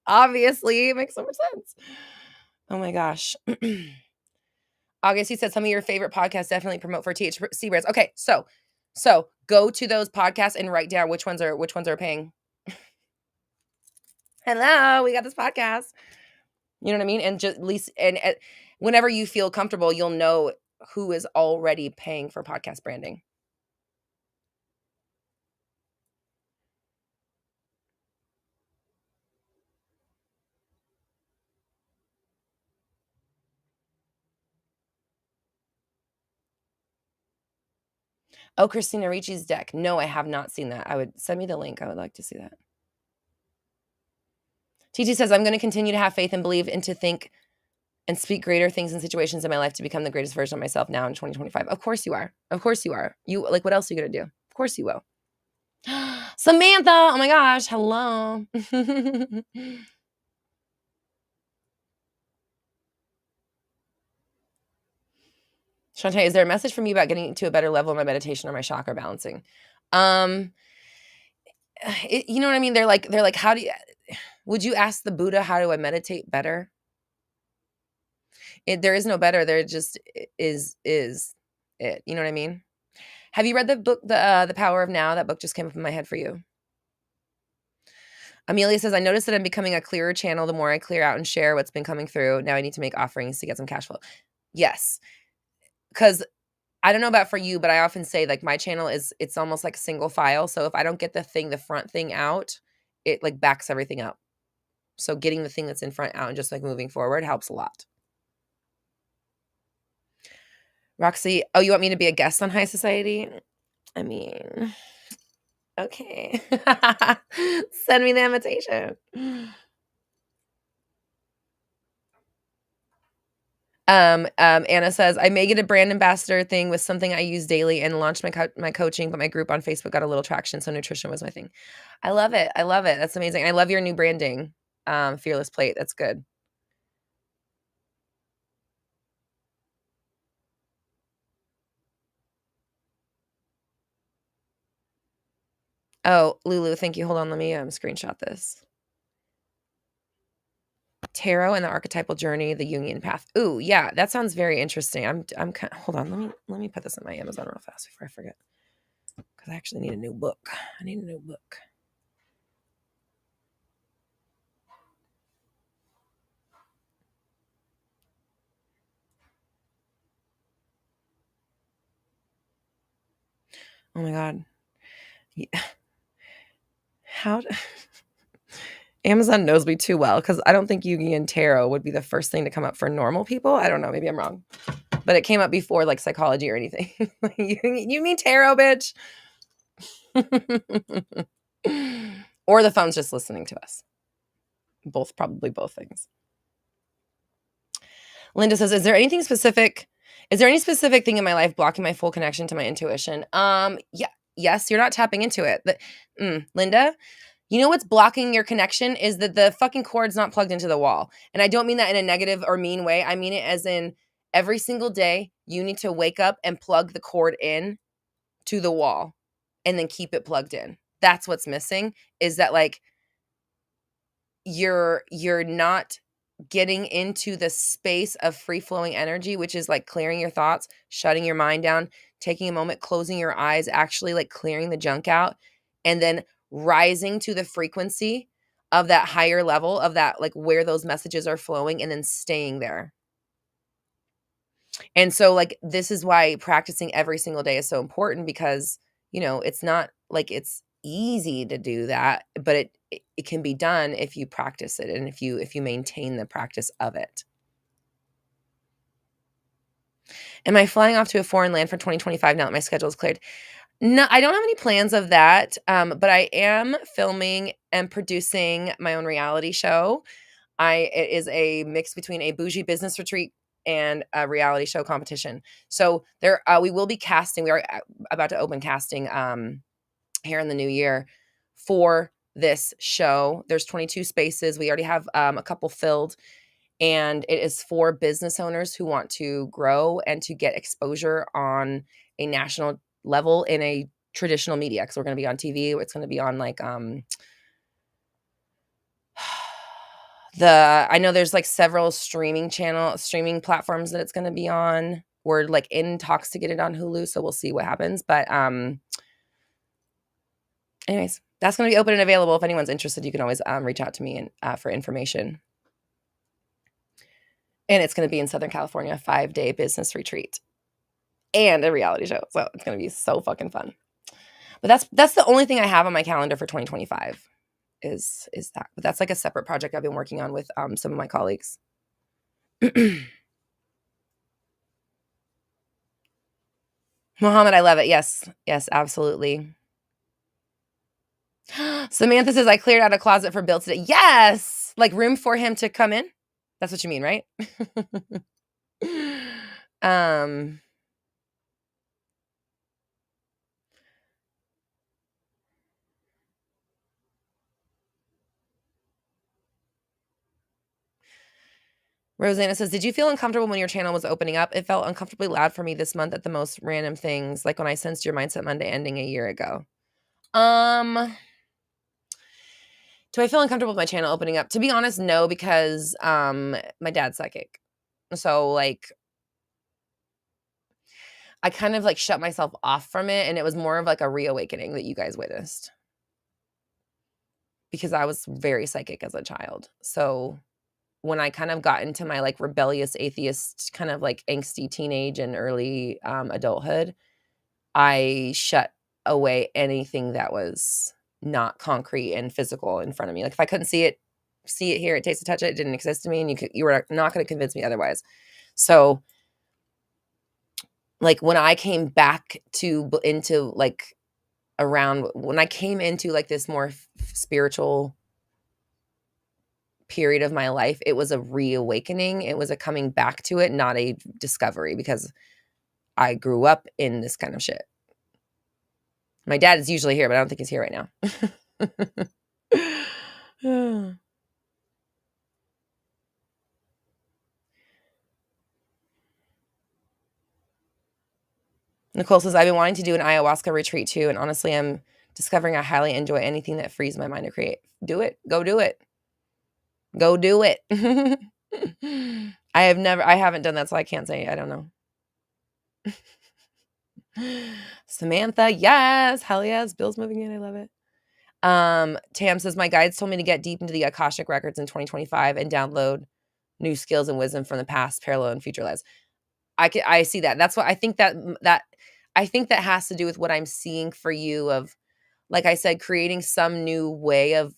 obviously, it makes so much sense. Oh my gosh. August, you said some of your favorite podcasts definitely promote for THC brands. Okay, so go to those podcasts and write down which ones are paying. Hello, we got this podcast. You know what I mean? And just at least whenever you feel comfortable, you'll know who is already paying for podcast branding. Oh, Christina Ricci's deck. No, I have not seen that. I would send me the link. I would like to see that. TT says, I'm going to continue to have faith and believe and to think and speak greater things and situations in my life to become the greatest version of myself now in 2025. Of course you are. Of course you are. You like, what else are you going to do? Of course you will. Samantha. Oh my gosh. Hello. Shantae, is there a message from you about getting to a better level of my meditation or my chakra balancing? You know what I mean? They're like, how do you, would you ask the Buddha, how do I meditate better? There is no better. There just is it. You know what I mean? Have you read the book, The Power of Now? That book just came up in my head for you. Amelia says, I noticed that I'm becoming a clearer channel the more I clear out and share what's been coming through. Now I need to make offerings to get some cash flow. Yes. Because I don't know about for you, but I often say like my channel it's almost like a single file. So if I don't get the front thing out, it like backs everything up. So getting the thing that's in front out and just like moving forward helps a lot. Roxy, oh, you want me to be a guest on High Society? I mean, okay. Send me the invitation. Anna says, I may get a brand ambassador thing with something I use daily and launched my coaching, but my group on Facebook got a little traction. So nutrition was my thing. I love it. I love it. That's amazing. I love your new branding. Fearless Plate. That's good. Oh, Lulu, thank you. Hold on. Let me screenshot this. Tarot and the archetypal journey, the Jungian path. Ooh, yeah, that sounds very interesting. I'm kind of, hold on. Let me put this in my Amazon real fast before I forget. Because I actually need a new book. I need a new book. Oh my God. Yeah. How Amazon knows me too well because I don't think Jungian tarot would be the first thing to come up for normal people. I don't know. Maybe I'm wrong. But it came up before like psychology or anything. You mean tarot, bitch? Or the phone's just listening to us. Probably both things. Linda says, is there any specific thing in my life blocking my full connection to my intuition? Yeah. Yes, you're not tapping into it. Linda, you know what's blocking your connection is that the fucking cord's not plugged into the wall. And I don't mean that in a negative or mean way. I mean it as in every single day you need to wake up and plug the cord in to the wall and then keep it plugged in. That's what's missing, is that like you're not getting into the space of free-flowing energy, which is like clearing your thoughts, shutting your mind down, taking a moment, closing your eyes, actually like clearing the junk out, and then rising to the frequency of that higher level of that, like where those messages are flowing, and then staying there. And so like this is why practicing every single day is so important, because it's not like it's easy to do that, but it can be done if you practice it and if you maintain the practice of it. Am I flying off to a foreign land for 2025 now that my schedule is cleared? No, I don't have any plans of that, but I am filming and producing my own reality show. It is a mix between a bougie business retreat and a reality show competition. So we will be casting. We are about to open casting here in the new year for this show. There's 22 spaces. We already have a couple filled, And it is for business owners who want to grow and to get exposure on a national level in a traditional media. Because we're going to be on TV. It's going to be on like I know there's like several streaming platforms that it's going to be on. We're like in talks to get it on Hulu, so we'll see what happens. But anyways, that's going to be open and available. If anyone's interested, you can always reach out to me and for information. And it's going to be in Southern California, 5-day business retreat and a reality show. So it's going to be so fucking fun. But that's the only thing I have on my calendar for 2025 is that. But that's like a separate project I've been working on with some of my colleagues. Muhammad, I love it. Yes, absolutely. Samantha says, I cleared out a closet for Bill today. Yes! Like room for him to come in? That's what you mean, right? Rosanna says, did you feel uncomfortable when your channel was opening up? It felt uncomfortably loud for me this month at the most random things, like when I sensed your Mindset Monday ending a year ago. Do I feel uncomfortable with my channel opening up? To be honest, no, because my dad's psychic. So like I kind of like shut myself off from it, and it was more of like a reawakening that you guys witnessed. Because I was very psychic as a child. So when I kind of got into my like rebellious atheist kind of like angsty teenage and early adulthood, I shut away anything that was not concrete and physical in front of me. Like if I couldn't see it, hear it, taste it, touch it, it didn't exist to me, and you were not going to convince me otherwise. So like when I came back into like around when I came into like this more spiritual period of my life, it was a reawakening. It was a coming back to it, not a discovery, because I grew up in this kind of shit. My dad is usually here, but I don't think he's here right now. Nicole says, I've been wanting to do an ayahuasca retreat too, and honestly, I'm discovering I highly enjoy anything that frees my mind to create. Do it. Go do it. Go do it. I haven't done that, so I can't say. I don't know. Samantha, yes. Hell yes. Bill's moving in. I love it. Tam says, my guides told me to get deep into the Akashic records in 2025 and download new skills and wisdom from the past, parallel, and future lives. I see that. That's what I think that has to do with what I'm seeing for you of, like I said, creating some new way of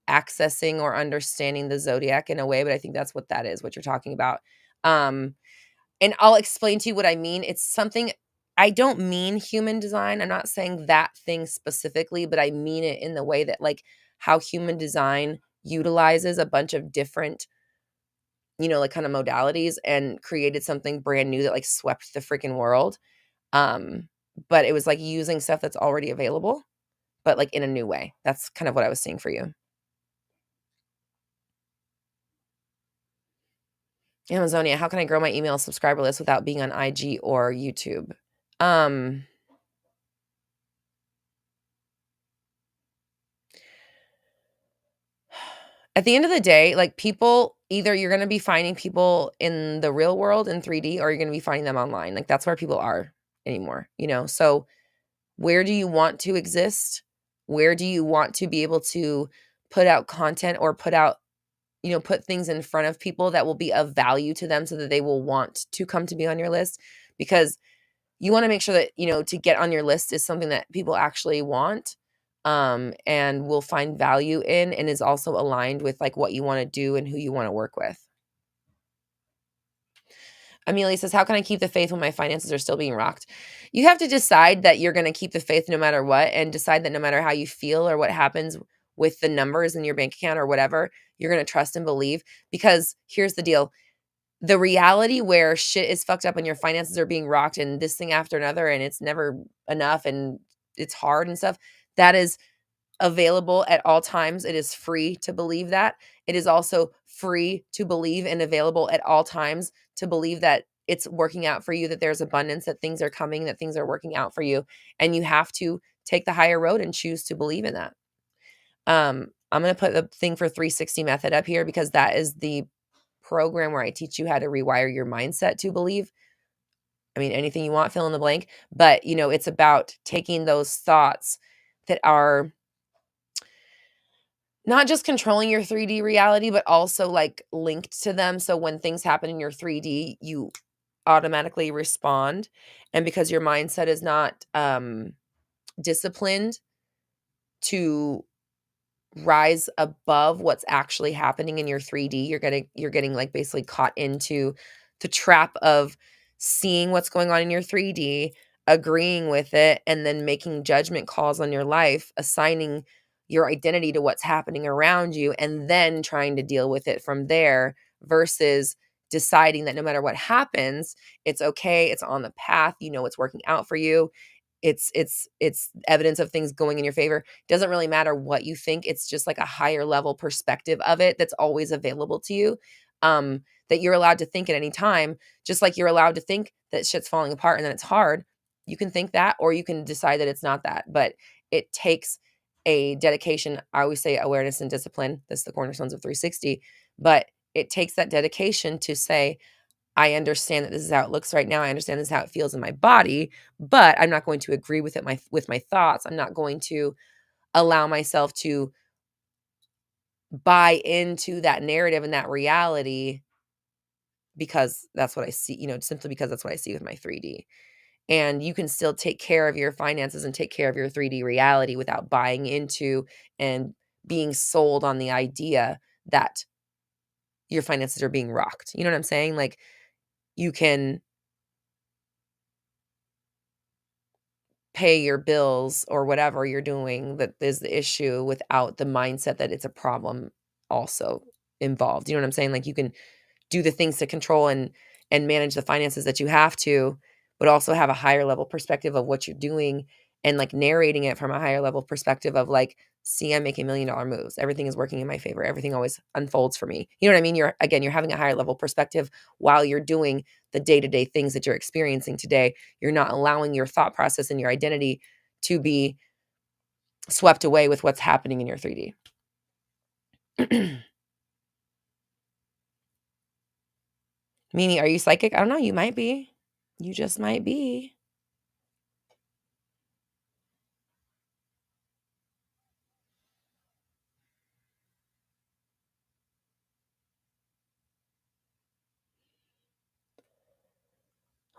accessing or understanding the zodiac in a way, but I think that's what that is, what you're talking about. And I'll explain to you what I mean. It's something, I don't mean human design. I'm not saying that thing specifically, but I mean it in the way that like how human design utilizes a bunch of different, like kind of modalities and created something brand new that like swept the freaking world. But it was like using stuff that's already available, but like in a new way. That's kind of what I was seeing for you. Amazonia, how can I grow my email subscriber list without being on IG or YouTube? At the end of the day, like people, either you're going to be finding people in the real world in 3D, or you're going to be finding them online. Like that's where people are anymore, So where do you want to exist? Where do you want to be able to put out content or put out, put things in front of people that will be of value to them so that they will want to come to be on your list? Because you want to make sure that, to get on your list is something that people actually want, and will find value in, and is also aligned with like what you want to do and who you want to work with. Amelia says, how can I keep the faith when my finances are still being rocked? You have to decide that you're going to keep the faith no matter what, and decide that no matter how you feel or what happens with the numbers in your bank account or whatever, you're going to trust and believe. Because here's the deal. The reality where shit is fucked up and your finances are being rocked and this thing after another, and it's never enough and it's hard and stuff, that is available at all times. It is free to believe that. It is also free to believe and available at all times to believe that it's working out for you, that there's abundance, that things are coming, that things are working out for you. And you have to take the higher road and choose to believe in that. I'm going to put the thing for 360 method up here because that is the program where I teach you how to rewire your mindset to believe. I mean, anything you want, fill in the blank. But, you know, it's about taking those thoughts that are not just controlling your 3D reality, but also like linked to them. So when things happen in your 3D, you automatically respond. And because your mindset is not disciplined to rise above what's actually happening in your 3D, you're getting like basically caught into the trap of seeing what's going on in your 3D, agreeing with it, and then making judgment calls on your life, assigning your identity to what's happening around you, and then trying to deal with it from there versus deciding that no matter what happens, it's okay, it's on the path, you know, it's working out for you. It's evidence of things going in your favor. Doesn't really matter what you think. It's just like a higher level perspective of it that's always available to you. That you're allowed to think at any time, just like you're allowed to think that shit's falling apart and then it's hard. You can think that, or you can decide that it's not that. But it takes a dedication. I always say awareness and discipline. That's the cornerstones of 360. But it takes that dedication to say, I understand that this is how it looks right now. I understand this is how it feels in my body, but I'm not going to agree with it with my thoughts. I'm not going to allow myself to buy into that narrative and that reality because that's what I see, you know, simply because that's what I see with my 3D. And you can still take care of your finances and take care of your 3D reality without buying into and being sold on the idea that your finances are being rocked. You know what I'm saying? Like you can pay your bills or whatever you're doing that is the issue without the mindset that it's a problem also involved. You know what I'm saying? Like you can do the things to control and manage the finances that you have to, but also have a higher level perspective of what you're doing and like narrating it from a higher level perspective of like, see, I'm making $1 million moves. Everything is working in my favor. Everything always unfolds for me. You know what I mean? You're having a higher level perspective while you're doing the day-to-day things that you're experiencing today. You're not allowing your thought process and your identity to be swept away with what's happening in your 3D. Meaning, are you psychic? I don't know. You might be. You just might be.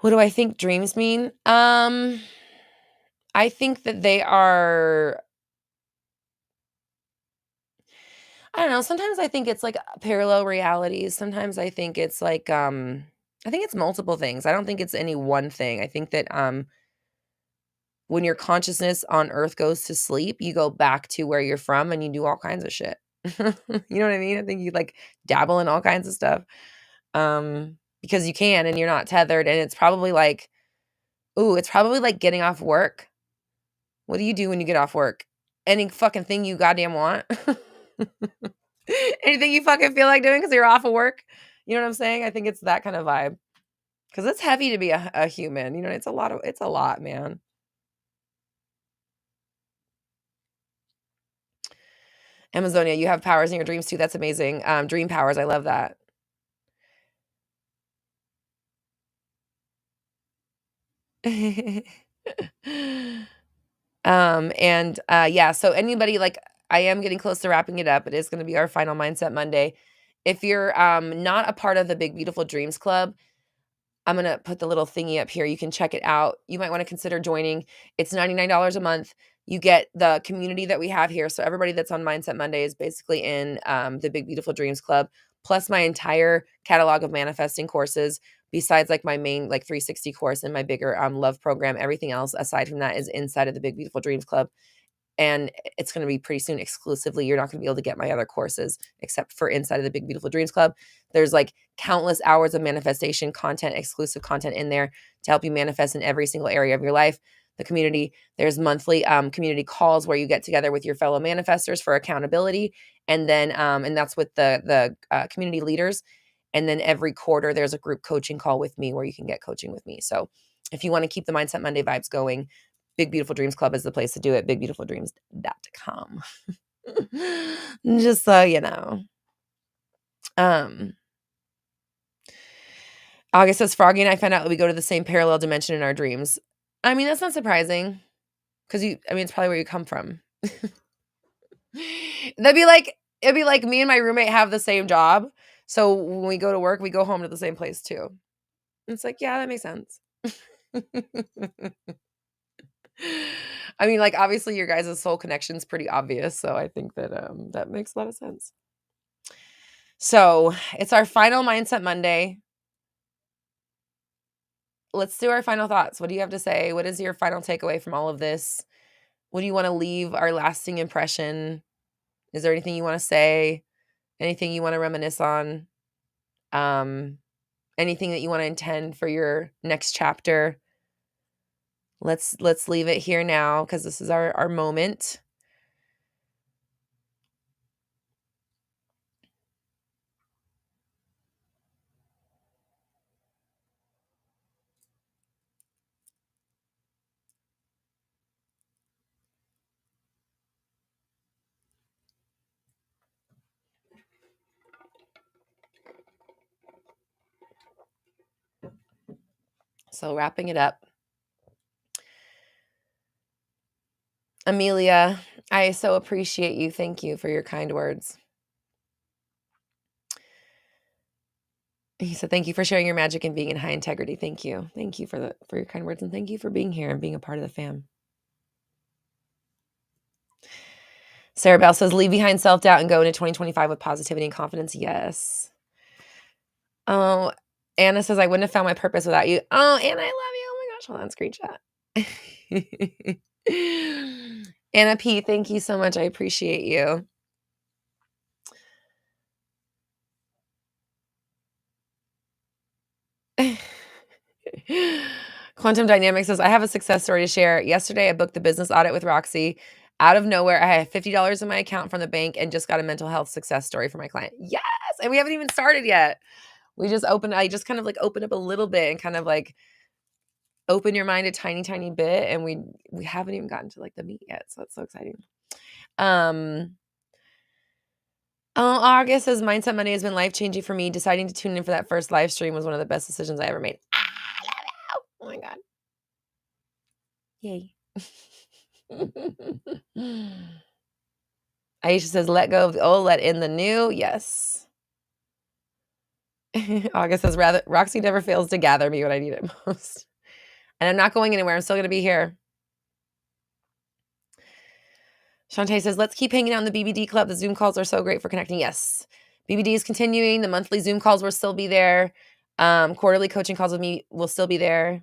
What do I think dreams mean? I think that they are, I don't know, sometimes I think it's like parallel realities. Sometimes I think it's like I think it's multiple things. I don't think it's any one thing. I think that when your consciousness on earth goes to sleep, you go back to where you're from and you do all kinds of shit. You know what I mean? I think you like dabble in all kinds of stuff. Because you can and you're not tethered, and it's probably like, ooh, it's probably like getting off work. What do you do when you get off work? Any fucking thing you goddamn want. Anything you fucking feel like doing because you're off of work. You know what I'm saying? I think it's that kind of vibe. Because it's heavy to be a human. You know, it's a lot, man. Amazonia, you have powers in your dreams too. That's amazing. Dream powers. I love that. Yeah, so anybody like I am getting close to wrapping it up. It is going to be our final Mindset Monday. If you're not a part of the Big Beautiful Dreams Club, I'm going to put the little thingy up here. You can check it out. You might want to consider joining. It's $99 a month. You get the community that we have here. So everybody that's on Mindset Monday is basically in the Big Beautiful Dreams Club, plus my entire catalog of manifesting courses, besides like my main like 360 course and my bigger love program. Everything else aside from that is inside of the Big Beautiful Dreams Club. And it's going to be pretty soon exclusively. You're not going to be able to get my other courses except for inside of the Big Beautiful Dreams Club. There's like countless hours of manifestation content, exclusive content in there to help you manifest in every single area of your life. the community. There's monthly community calls where you get together with your fellow manifestors for accountability. And then, and that's with the community leaders. And then every quarter, there's a group coaching call with me where you can get coaching with me. So if you want to keep the Mindset Monday vibes going, Big Beautiful Dreams Club is the place to do it. BigBeautifulDreams.com. Just so you know. August says, Froggy and I found out that we go to the same parallel dimension in our dreams. I mean, that's not surprising. Because it's probably where you come from. It'd be like me and my roommate have the same job. So when we go to work, we go home to the same place too. It's like, yeah, that makes sense. I mean, like, obviously your guys' soul connection is pretty obvious. So I think that that makes a lot of sense. So it's our final Mindset Monday. Let's do our final thoughts. What do you have to say? What is your final takeaway from all of this? What do you want to leave our lasting impression? Is there anything you want to say? Anything you want to reminisce on? Anything that you want to intend for your next chapter? Let's leave it here now because this is our moment. So wrapping it up. Amelia, I so appreciate you. Thank you for your kind words. He said, thank you for sharing your magic and being in high integrity. Thank you. Thank you for your kind words. And thank you for being here and being a part of the fam. Sarah Bell says, leave behind self-doubt and go into 2025 with positivity and confidence. Yes. Oh, Anna says, I wouldn't have found my purpose without you. Oh, Anna, I love you. Oh my gosh. Hold on, screenshot. Anna P, thank you so much. I appreciate you. Quantum Dynamics says, I have a success story to share. Yesterday, I booked the business audit with Roxy. Out of nowhere, I had $50 in my account from the bank and just got a mental health success story for my client. Yes! And we haven't even started yet. I just kind of like opened up a little bit and kind of like open your mind a tiny, tiny bit. And we haven't even gotten to like the meat yet. So that's so exciting. August says, Mindset Monday has been life-changing for me. Deciding to tune in for that first live stream was one of the best decisions I ever made. Oh my God. Yay. Aisha says, let go of the old, let in the new. Yes. August says, Roxy never fails to gather me when I need it most. And I'm not going anywhere. I'm still going to be here. Shantae says, let's keep hanging out in the BBD club. The Zoom calls are so great for connecting. Yes. BBD is continuing. The monthly Zoom calls will still be there. Quarterly coaching calls with me will still be there.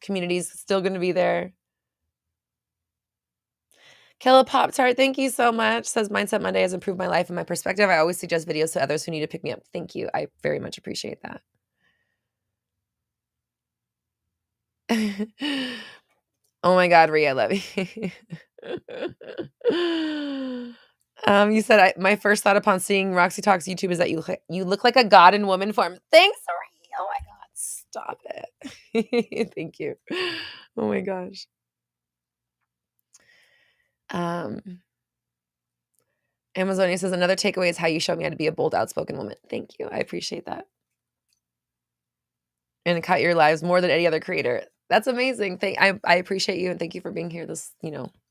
Community's still going to be there. Killa Pop-Tart, thank you so much. Says, Mindset Monday has improved my life and my perspective. I always suggest videos to others who need to pick me up. Thank you. I very much appreciate that. Oh my God, Rhea, I love you. You said, my first thought upon seeing Roxy Talks YouTube is that you look like a god in woman form. Thanks, Rhea. Oh my God, stop it. Thank you. Oh my gosh. Amazonia says, another takeaway is how you show me how to be a bold, outspoken woman. Thank you. I appreciate that. And it cut your lives more than any other creator. That's amazing. I appreciate you and thank you for being here.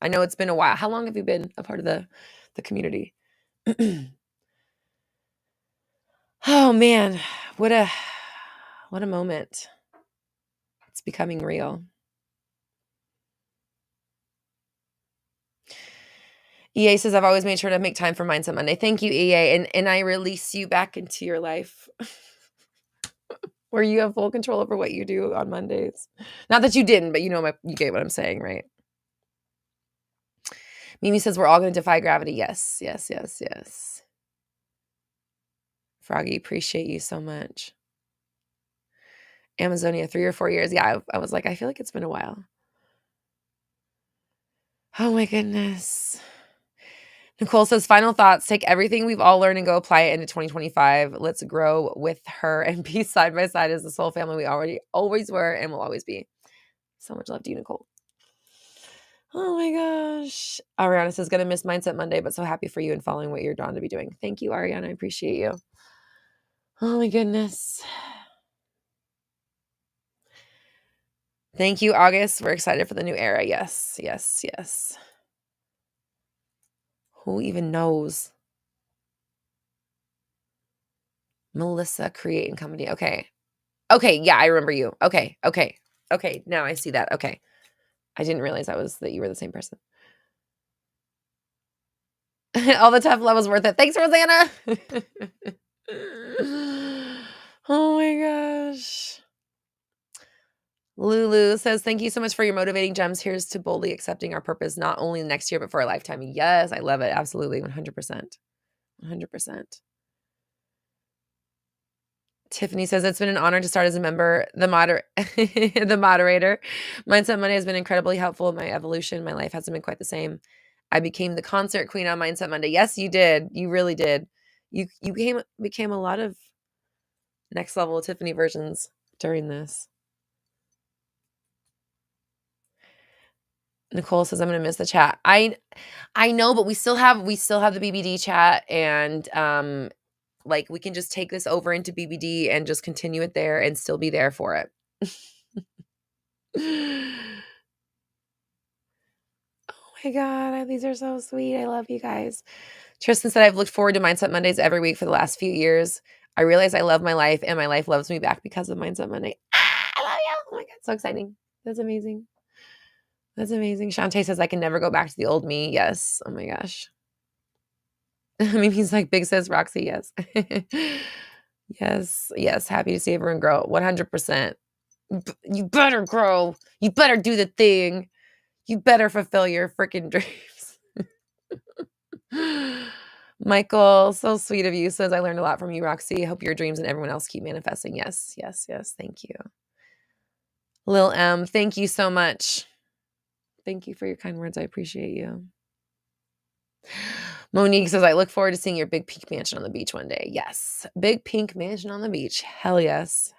I know it's been a while. How long have you been a part of the community? Oh man, what a moment. It's becoming real. EA says, I've always made sure to make time for Mindset Monday. Thank you, EA. And I release you back into your life where you have full control over what you do on Mondays. Not that you didn't, but you get what I'm saying, right? Mimi says, we're all going to defy gravity. Yes, yes, yes, yes. Froggy, appreciate you so much. Amazonia, 3 or 4 years. Yeah, I was like, I feel like it's been a while. Oh my goodness. Nicole says, final thoughts. Take everything we've all learned and go apply it into 2025. Let's grow with her and be side by side as the soul family we always were and will always be. So much love to you, Nicole. Oh my gosh. Ariana says, gonna miss Mindset Monday, but so happy for you and following what you're drawn to be doing. Thank you, Ariana. I appreciate you. Oh my goodness. Thank you, August. We're excited for the new era. Yes, yes, yes. Who even knows? Melissa Creating Company. Okay. Okay, yeah, I remember you. Okay. Now I see that. Okay. I didn't realize that you were the same person. All the tough love was worth it. Thanks, Rosanna. Oh my gosh. Lulu says, thank you so much for your motivating gems. Here's to boldly accepting our purpose, not only next year, but for our lifetime. Yes, I love it. Absolutely. 100%. 100%. Tiffany says, it's been an honor to start as a member, the moderator. Mindset Monday has been incredibly helpful in my evolution. My life hasn't been quite the same. I became the concert queen on Mindset Monday. Yes, you did. You really did. You became a lot of next level Tiffany versions during this. Nicole says, I'm going to miss the chat. I know, but we still have the BBD chat, and like we can just take this over into BBD and just continue it there and still be there for it. Oh my God, these are so sweet. I love you guys. Tristan said, I've looked forward to Mindset Mondays every week for the last few years. I realize I love my life and my life loves me back because of Mindset Monday. I love you. Oh my God, so exciting. That's amazing. That's amazing. Shantae says, I can never go back to the old me. Yes. Oh my gosh. I mean, he's like, big sis, Roxy. Yes. Yes. Happy to see everyone grow. 100%. You better grow. You better do the thing. You better fulfill your freaking dreams. Michael, so sweet of you, says, I learned a lot from you, Roxy. Hope your dreams and everyone else keep manifesting. Yes. Thank you. Lil M, thank you so much. Thank you for your kind words. I appreciate you. Monique says, I look forward to seeing your big pink mansion on the beach one day. Yes. Big pink mansion on the beach. Hell yes.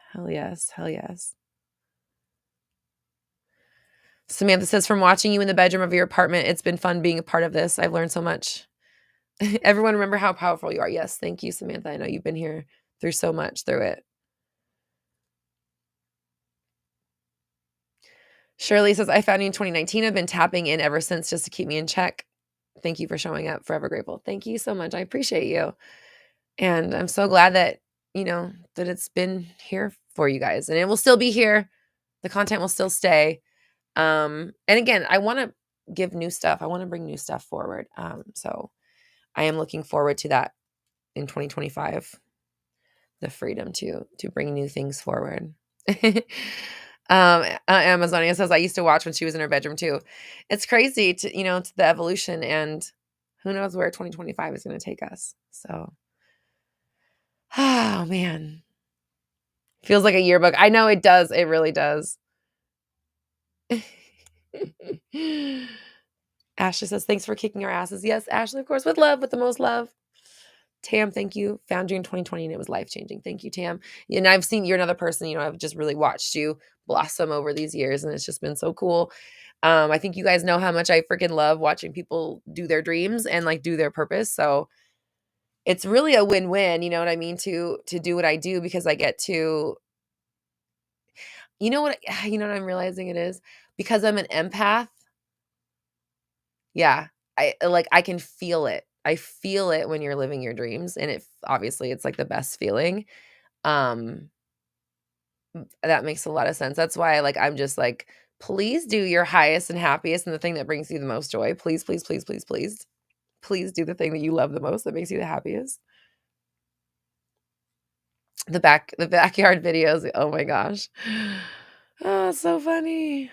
Samantha says, from watching you in the bedroom of your apartment, it's been fun being a part of this. I've learned so much. Everyone remember how powerful you are. Yes. Thank you, Samantha. I know you've been here through so much through it. Shirley says, I found you in 2019. I've been tapping in ever since just to keep me in check. Thank you for showing up. Forever grateful. Thank you so much. I appreciate you. And I'm so glad that, that it's been here for you guys, and it will still be here. The content will still stay. And again, I want to give new stuff. I want to bring new stuff forward. So I am looking forward to that in 2025, the freedom to bring new things forward. Amazonia says, I used to watch when she was in her bedroom too. It's crazy to the evolution, and who knows where 2025 is going to take us. So, oh man, feels like a yearbook. I know it does. It really does. Ashley says, thanks for kicking our asses. Yes, Ashley, of course, with love, with the most love. Tam, thank you. Found you in 2020 and it was life-changing. Thank you, Tam. And I've seen you're another person, I've just really watched you blossom over these years, and it's just been so cool. I think you guys know how much I freaking love watching people do their dreams and like do their purpose. So it's really a win-win, you know what I mean, to do what I do, because I get to, you know what I'm realizing it is? Because I'm an empath. Yeah. I can feel it. I feel it when you're living your dreams, and obviously it's like the best feeling. That makes a lot of sense. That's why I'm just like, please do your highest and happiest and the thing that brings you the most joy. Please, please, please, please, please. Please do the thing that you love the most, that makes you the happiest. The backyard videos. Oh my gosh. Oh, it's so funny.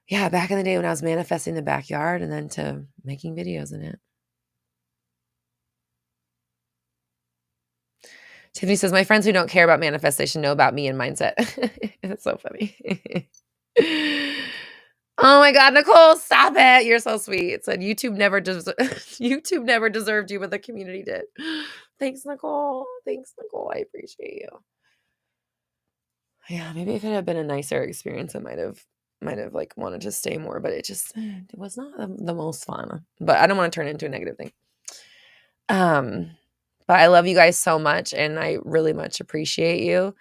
Yeah, back in the day when I was manifesting the backyard and then to making videos in it. Tiffany says, my friends who don't care about manifestation know about me and mindset. It's so funny. Oh my God, Nicole, stop it. You're so sweet. It said YouTube never YouTube never deserved you, but the community did. Thanks, Nicole. Thanks, Nicole. I appreciate you. Yeah, maybe if it had been a nicer experience, I might have like wanted to stay more, but it was not the most fun. But I don't want to turn it into a negative thing. But I love you guys so much, and I really much appreciate you.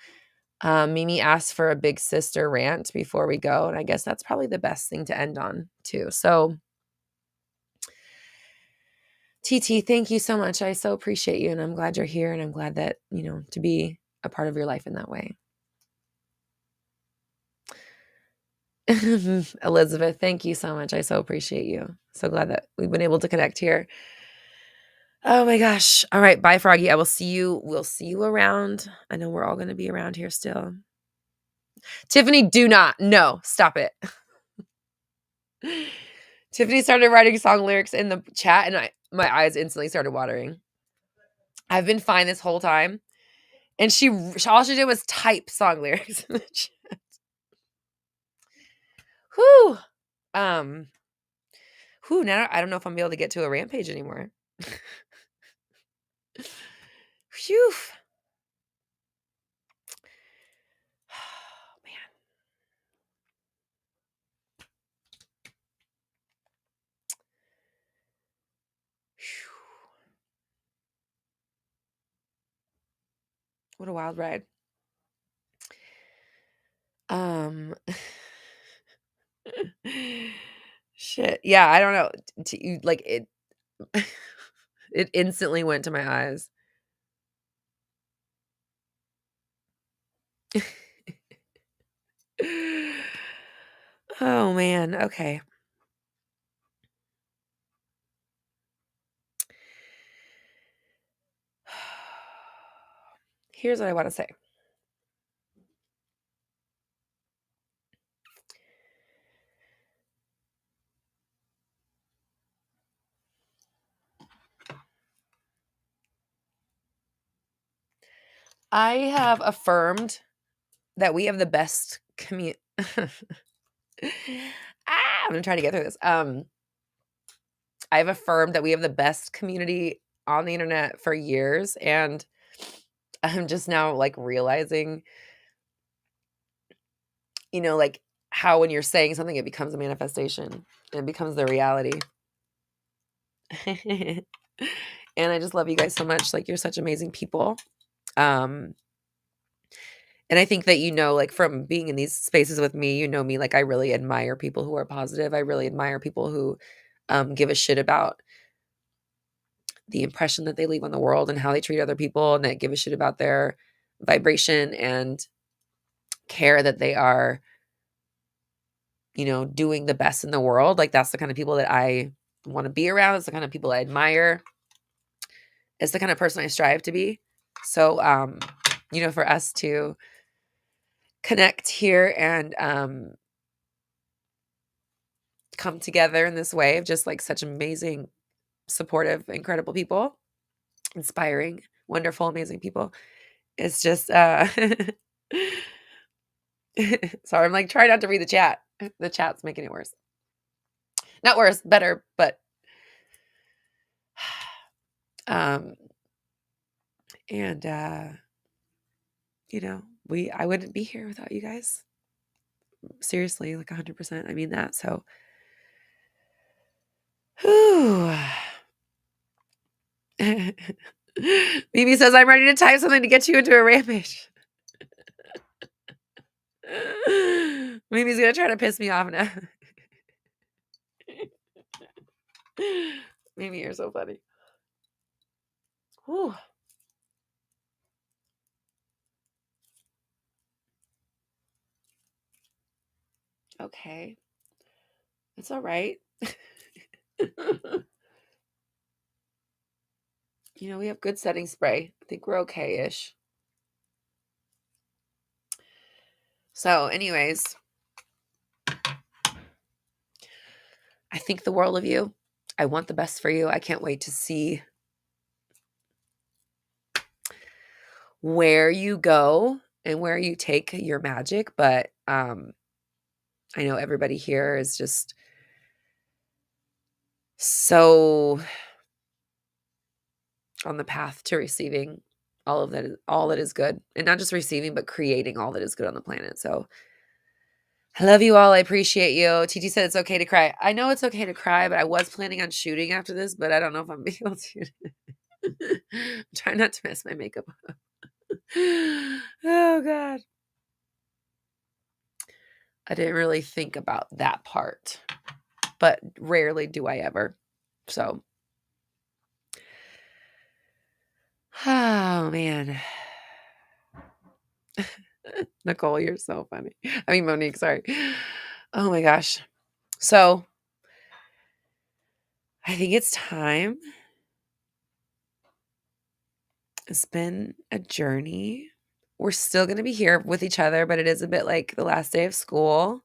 Mimi asked for a big sister rant before we go, and I guess that's probably the best thing to end on too. So TT, thank you so much. I so appreciate you, and I'm glad you're here, and I'm glad that, to be a part of your life in that way. Elizabeth, thank you so much. I so appreciate you. So glad that we've been able to connect here. Oh my gosh. All right. Bye, Froggy. I will see you. We'll see you around. I know we're all going to be around here still. Tiffany, do not. No, stop it. Tiffany started writing song lyrics in the chat, and my eyes instantly started watering. I've been fine this whole time. And all she did was type song lyrics in the chat. Whew. Now I don't know if I'm gonna be able to get to a rampage anymore. Phew. Oh, man. Phew. What a wild ride. Shit. Yeah, I don't know. Like it it instantly went to my eyes. Oh man. Okay. Here's what I want to say. I have affirmed that we have the best community. I'm gonna try to get through this. I've affirmed that we have the best community on the internet for years, and I'm just now like realizing, like how when you're saying something, it becomes a manifestation and it becomes the reality. And I just love you guys so much. Like, you're such amazing people. And I think that, like from being in these spaces with me, me, like I really admire people who are positive. I really admire people who give a shit about the impression that they leave on the world and how they treat other people, and that give a shit about their vibration and care that they are, doing the best in the world. Like, that's the kind of people that I want to be around. It's the kind of people I admire. It's the kind of person I strive to be. So, for us to connect here and come together in this way of just like such amazing, supportive, incredible people, inspiring, wonderful, amazing people. It's just, sorry, I'm like trying not to read the chat. The chat's making it worse. Not worse, better, but, and, I wouldn't be here without you guys. Seriously, like 100%. I mean that. So, Mimi says, I'm ready to type something to get you into a rampage. Mimi's going to try to piss me off now. Mimi, you're so funny. Whew. Okay. It's all right. We have good setting spray. I think we're okay-ish. So, anyways, I think the world of you. I want the best for you. I can't wait to see where you go and where you take your magic, but I know everybody here is just so on the path to receiving all that is good, and not just receiving, but creating all that is good on the planet. So I love you all. I appreciate you. TT said it's okay to cry. I know it's okay to cry, but I was planning on shooting after this, but I don't know if I'm able to. I'm trying not to mess my makeup up. Oh God. I didn't really think about that part, but rarely do I ever. So, oh man. Nicole, you're so funny. I mean, Monique, sorry. Oh my gosh. So, I think it's time. It's been a journey. We're still going to be here with each other, but it is a bit like the last day of school,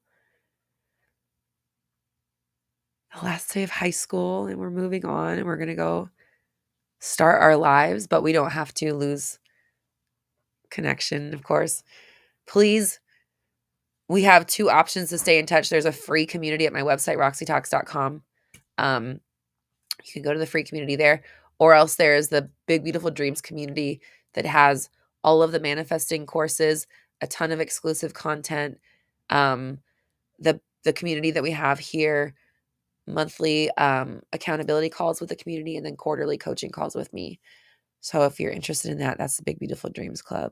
the last day of high school, and we're moving on and we're going to go start our lives, but we don't have to lose connection, of course. Please, we have two options to stay in touch. There's a free community at my website, roxytalks.com. You can go to the free community there, or else there's the Big Beautiful Dreams community that has all of the manifesting courses, a ton of exclusive content. The community that we have here, monthly accountability calls with the community, and then quarterly coaching calls with me. So if you're interested in that, that's the Big Beautiful Dreams Club.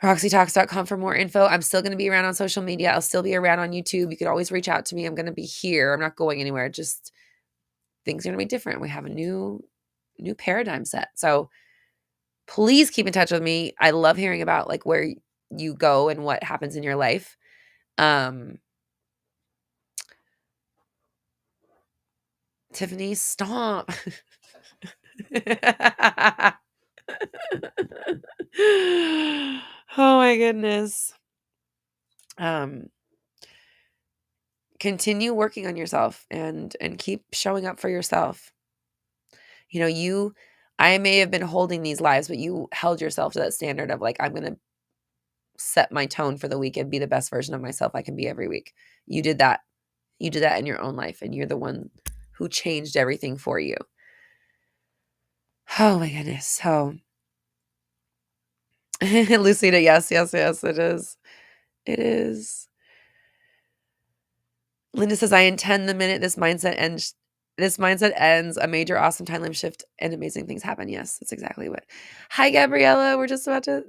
RoxyTalks.com for more info. I'm still going to be around on social media. I'll still be around on YouTube. You could always reach out to me. I'm going to be here. I'm not going anywhere. Just things are going to be different. We have a new paradigm set. So please keep in touch with me. I love hearing about like where you go and what happens in your life. Tiffany, stop. Oh my goodness. Continue working on yourself and keep showing up for yourself. You know, I may have been holding these lives, but you held yourself to that standard of like, I'm going to set my tone for the week and be the best version of myself I can be every week. You did that. You did that in your own life, and you're the one who changed everything for you. Oh my goodness. So Lucida, yes, it is. It is. Linda says, I intend the minute this mindset ends, a major awesome time limit shift and amazing things happen. Yes, that's exactly what. Hi, Gabriella. We're just about to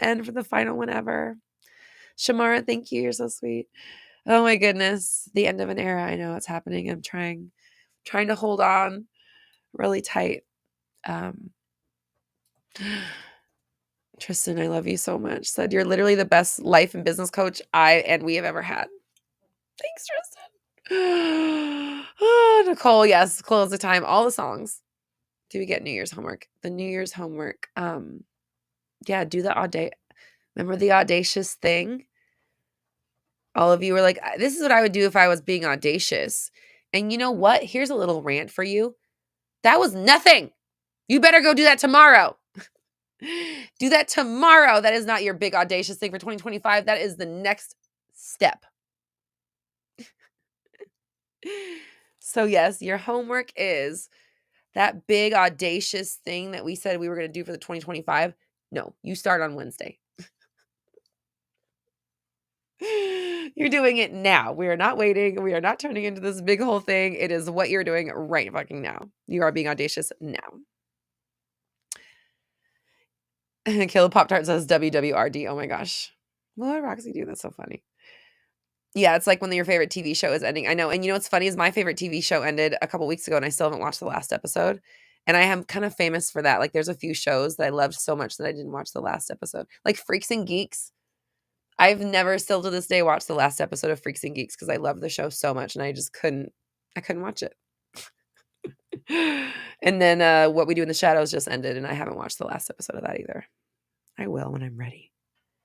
end for the final one ever. Shamara, thank you. You're so sweet. Oh my goodness. The end of an era. I know it's happening. I'm trying to hold on really tight. Tristan, I love you so much. Said you're literally the best life and business coach we have ever had. Thanks, Tristan. Oh, Nicole, yes, close the time. All the songs. Do we get New Year's homework? The New Year's homework. Yeah, do the remember the audacious thing? All of you were like, this is what I would do if I was being audacious. And you know what? Here's a little rant for you. That was nothing. You better go do that tomorrow. Do that tomorrow. That is not your big audacious thing for 2025. That is the next step. So yes, your homework is that big audacious thing that we said we were going to do for the 2025. No, you start on Wednesday. You're doing it now. We are not waiting. We are not turning into this big whole thing. It is what you're doing right fucking now. You are being audacious now. Kill Pop-Tart says WWRD. Oh my gosh. What would Roxy do? That's so funny. Yeah, it's like when your favorite TV show is ending. I know. And you know what's funny is my favorite TV show ended a couple weeks ago and I still haven't watched the last episode. And I am kind of famous for that. Like there's a few shows that I loved so much that I didn't watch the last episode. Like Freaks and Geeks. I've never still to this day watched the last episode of Freaks and Geeks because I love the show so much and I couldn't watch it. And then What We Do in the Shadows just ended and I haven't watched the last episode of that either. I will when I'm ready.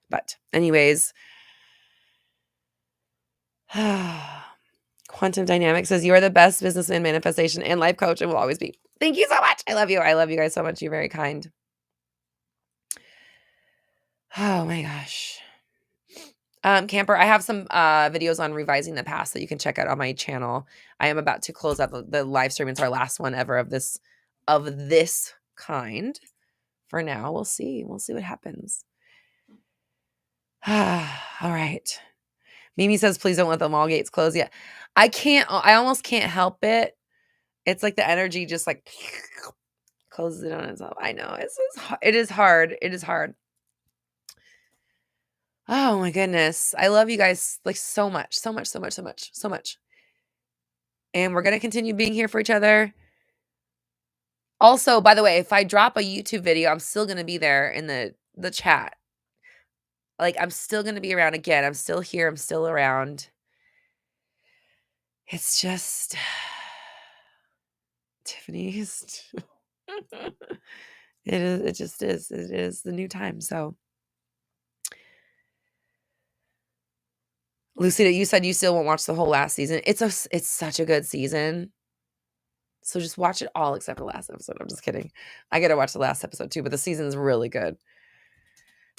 But anyways, Quantum Dynamics says, you are the best businessman, manifestation, and life coach and will always be. Thank you so much. I love you. I love you guys so much. You're very kind. Oh my gosh. Camper, I have some videos on revising the past that you can check out on my channel. I am about to close out the live stream. It's our last one ever of this kind. For now, we'll see. We'll see what happens. All right. Mimi says, please don't let the mall gates close yet. I almost can't help it. It's like the energy just like closes it on itself. I know. It is hard. It is hard. Oh my goodness. I love you guys like so much. So much, so much, so much, so much. And we're going to continue being here for each other. Also, by the way, if I drop a YouTube video, I'm still going to be there in the chat. Like, I'm still going to be around again. I'm still here. I'm still around. It's just Tiffany's. It is. It just is. It is the new time. So, Lucida, you said you still won't watch the whole last season. It's such a good season. So just watch it all except the last episode. I'm just kidding. I got to watch the last episode too, but the season's really good.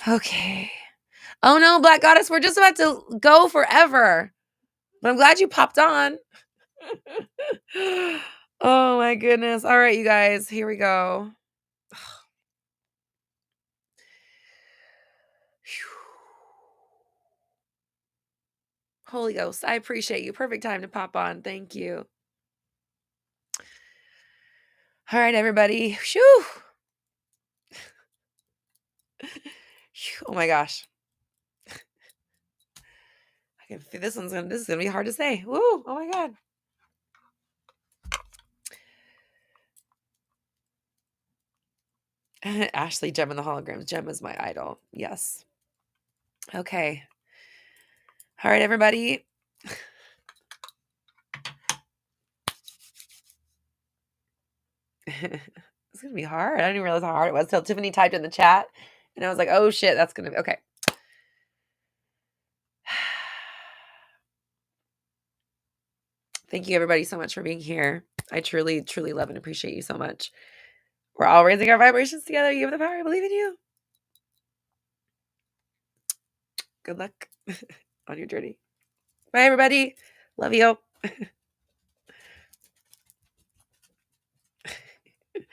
Okay. Oh no, Black Goddess, we're just about to go forever. But I'm glad you popped on. Oh my goodness. All right, you guys, here we go. Holy Ghost, I appreciate you. Perfect time to pop on. Thank you. All right, everybody. Whew. Oh my gosh. I can feel this is gonna be hard to say. Woo! Oh my god. Ashley, Gem in the holograms. Gem is my idol. Yes. Okay. All right, everybody. It's gonna be hard. I didn't even realize how hard it was until Tiffany typed in the chat, and I was like, "Oh shit, that's gonna be okay." Thank you, everybody, so much for being here. I truly, truly love and appreciate you so much. We're all raising our vibrations together. You have the power. I believe in you. Good luck on your journey. Bye, everybody. Love you.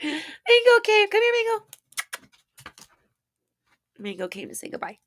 Mango came. Come here, Mango. Mango came to say goodbye.